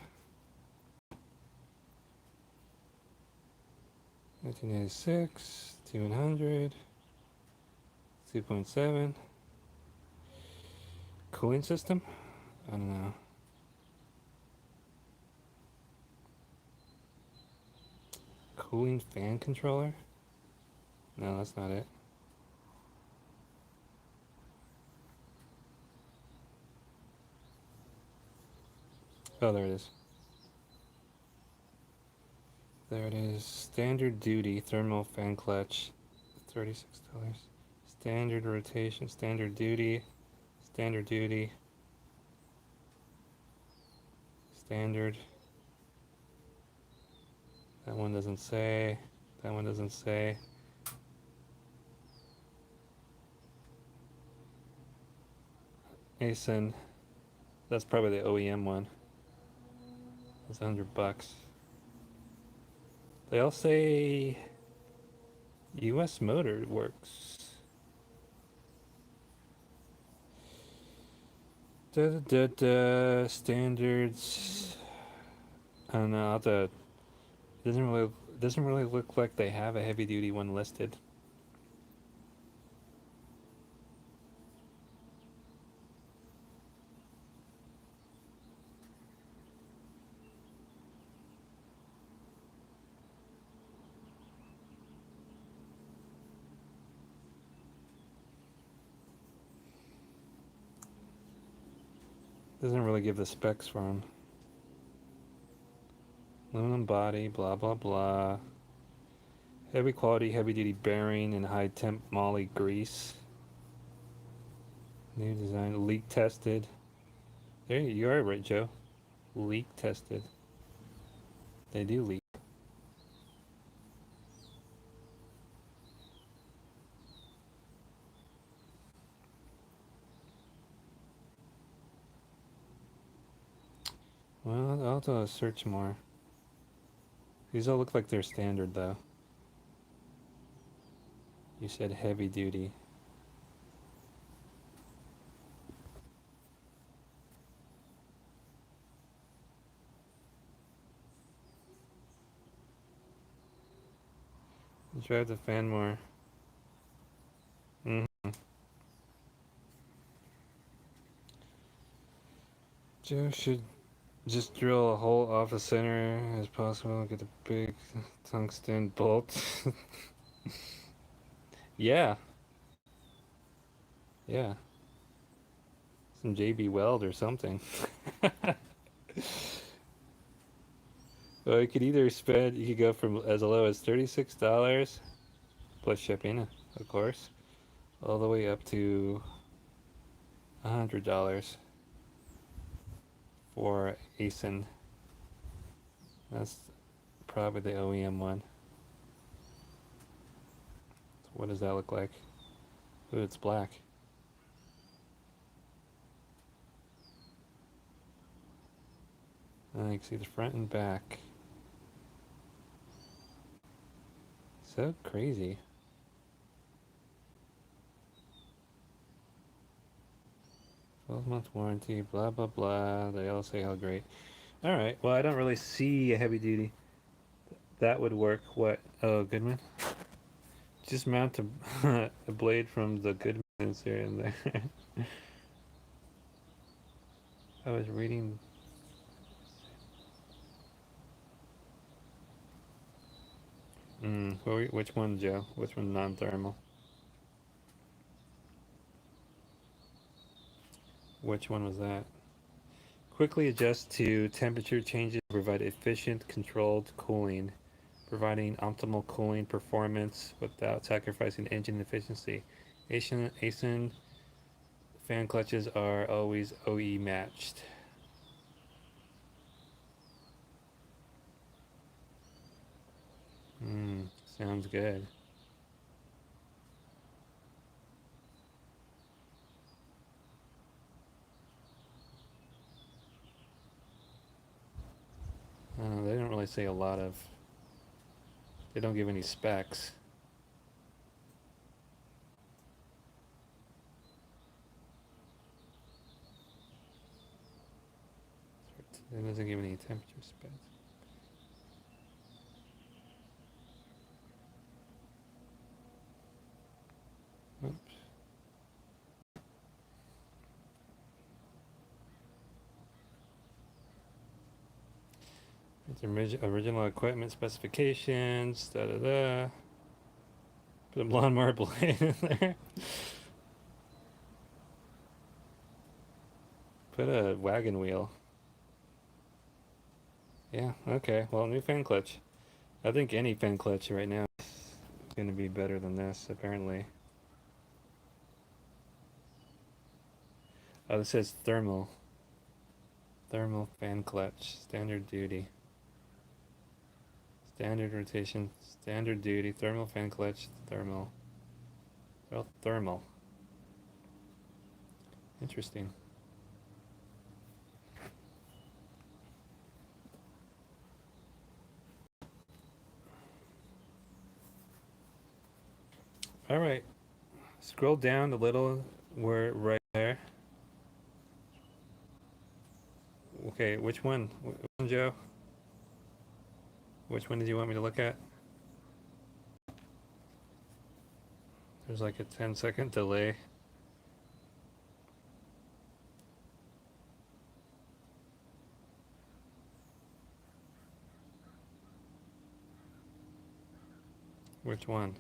S1: 1986. T100. 2.7. Cooling system? I don't know. Cooling fan controller? No, that's not it. Oh, there it is. There it is. Standard duty thermal fan clutch. $36. Standard rotation, standard duty, standard duty, standard. That one doesn't say. That one doesn't say. ASIN. That's probably the OEM one. It's $100. They all say US Motor Works. Standards. I don't know. Doesn't really look like they have a heavy duty one listed. Doesn't really give the specs for them. Aluminum body, blah blah blah. Heavy quality, heavy duty bearing and high temp moly grease. New design, leak tested. There you are, right, Joe? Leak tested. They do leak. Well, I'll have to search more. These all look like they're standard, though. You said heavy duty. Drive the fan more. Joe should just drill a hole off the center as possible. Get a big tungsten bolt. Yeah, yeah. Some JB Weld or something. Well, you could either spend, you could go from as low as $36 plus shipping, of course, all the way up to $100 for ASIN. That's probably the OEM one. So what does that look like? Ooh, it's black. And you can see the front and back. So crazy. 12-month warranty, blah, blah, blah. They all say how great. All right. Well, I don't really see a heavy duty. That would work. What? Oh, Goodman? Just mount a, a blade from the Goodman insert in there. I was reading. Which one, Joe? Which one non-thermal? Which one was that? Quickly adjust to temperature changes to provide efficient, controlled cooling, providing optimal cooling performance without sacrificing engine efficiency. ASIN fan clutches are always OE matched. Sounds good. They don't really say a lot of. They don't give any specs. It doesn't give any temperature specs. Oops. It's original equipment specifications. Da da da. Put a lawnmower blade in there. Put a wagon wheel. Yeah, okay. Well, new fan clutch. I think any fan clutch right now is going to be better than this, apparently. Oh, this says thermal. Thermal fan clutch. Standard duty. Standard rotation. Standard duty. Thermal fan clutch. Thermal. Well, thermal. Interesting. All right. Scroll down a little. We're right there. Okay, which one? Which one, Joe? Which one did you want me to look at? There's like a 10-second delay. Which one?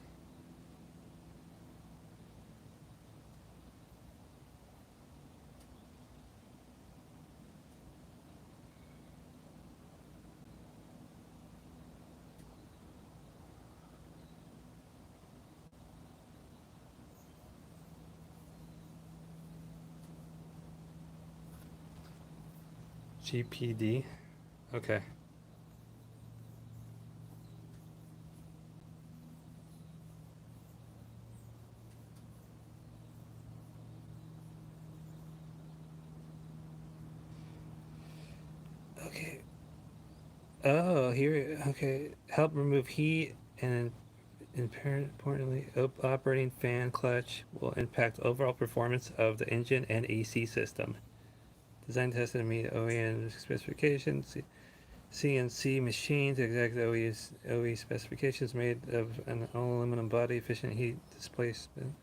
S1: GPD? Okay. Okay. Oh, here. Okay. Help remove heat and importantly, operating fan clutch will impact overall performance of the engine and AC system. Design tested to meet OEM specifications. CNC machines, exact OE specifications, made of an aluminum body, efficient heat displacement.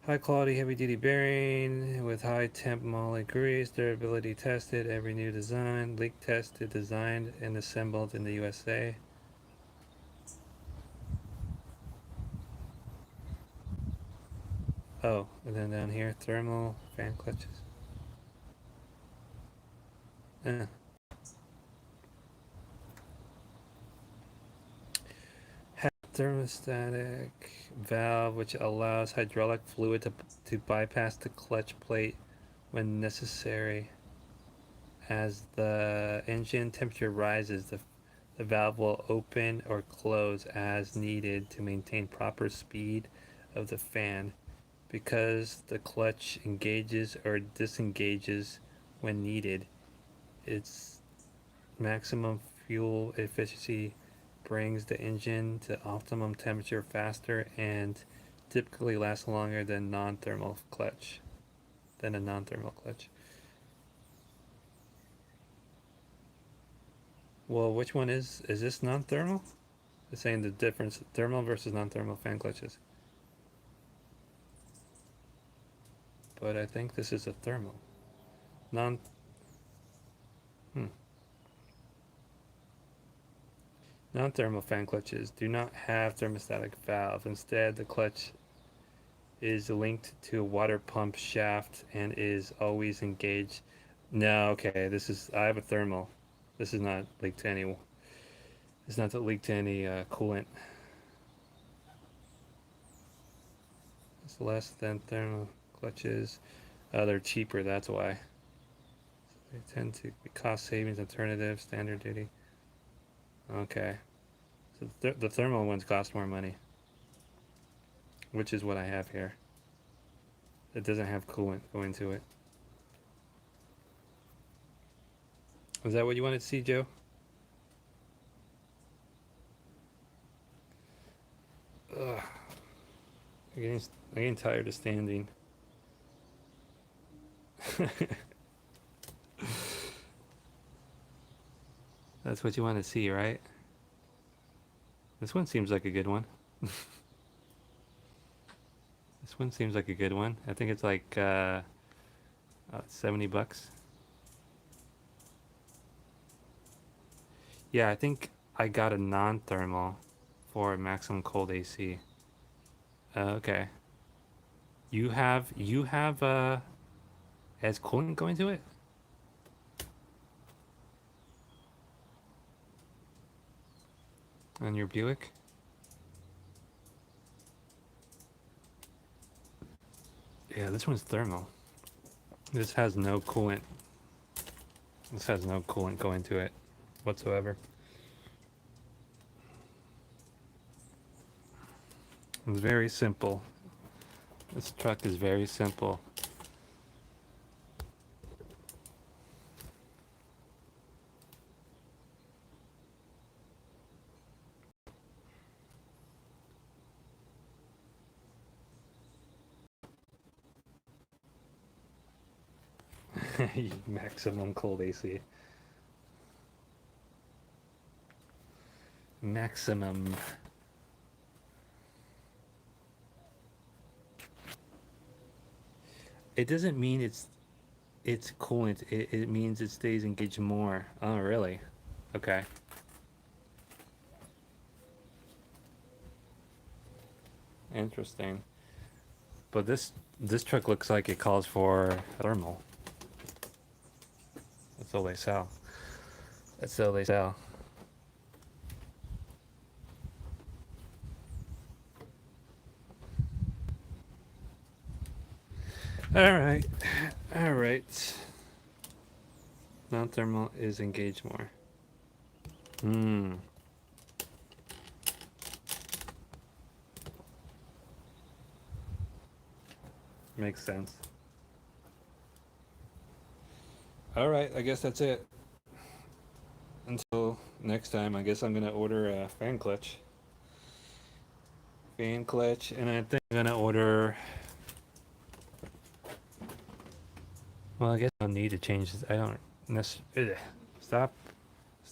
S1: High quality heavy duty bearing with high temp moly grease, durability tested, every new design, leak tested, designed and assembled in the USA. Oh, and then down here, thermal fan clutches. Eh. Thermostatic valve which allows hydraulic fluid to bypass the clutch plate when necessary. As the engine temperature rises, the valve will open or close as needed to maintain proper speed of the fan. Because the clutch engages or disengages when needed, its maximum fuel efficiency brings the engine to optimum temperature faster and typically lasts longer than non-thermal clutch than a non-thermal clutch. Well, which one is this non-thermal? It's saying the difference thermal versus non-thermal fan clutches. But I think this is a thermal. Non hmm. Non-thermal fan clutches do not have thermostatic valve. Instead, the clutch is linked to a water pump shaft and is always engaged. No, okay, this is I have a thermal. This is not linked to any. It's not linked to any coolant. It's less than thermal clutches. They're cheaper. That's why. They tend to be cost savings alternative standard duty. Okay, so the thermal ones cost more money, which is what I have here. It doesn't have coolant going to it. Is that what you wanted to see, Joe? Ugh. I'm getting tired of standing. That's what you want to see, right? This one seems like a good one. This one seems like a good one. I think it's like $70. Yeah, I think I got a non-thermal for maximum cold AC. Okay. You have has coolant going to it? On your Buick? Yeah, this one's thermal. This has no coolant. This has no coolant going to it whatsoever. It's very simple. This truck is very simple. Maximum cold AC. Maximum. It doesn't mean it's coolant. It means it stays engaged more. Oh, really? Okay. Interesting. But this truck looks like it calls for thermal. That's all they sell. That's all they sell. All right. All right. Non-thermal is engaged more. Hmm. Makes sense. All right, I guess that's it. Until next time, I guess I'm gonna order a fan clutch. Fan clutch, and I think I'm gonna order. Well, I guess I don't need to change this. I don't necessarily. Stop.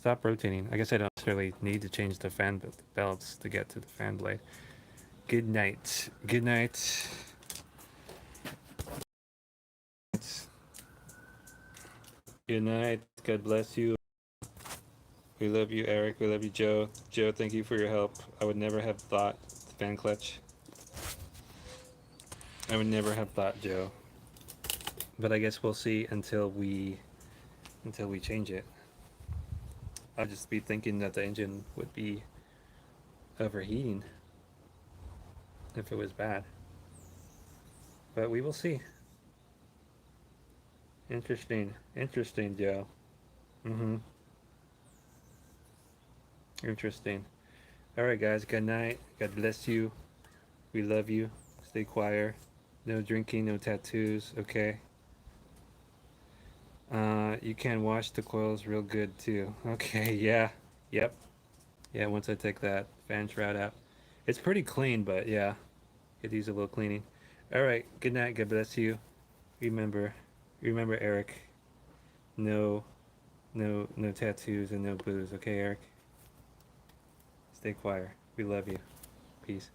S1: Stop rotating. I guess I don't necessarily need to change the fan belts to get to the fan blade. Good night. Good night. Good night. God bless you. We love you, Eric. We love you, Joe. Joe, thank you for your help. I would never have thought fan clutch. I would never have thought, Joe. But I guess we'll see until we change it. I'll just be thinking that the engine would be overheating if it was bad. But we will see. Interesting. Interesting, Joe. Mm-hmm. Interesting. Alright, guys. Good night. God bless you. We love you. Stay quiet. No drinking, no tattoos, okay? You can wash the coils real good too. Okay, yeah. Yep. Yeah, once I take that fan shroud out. It's pretty clean, but yeah. Could use a little cleaning. Alright, good night. God bless you. Remember, Eric. No tattoos and no booze, okay, Eric? Stay quiet. We love you. Peace.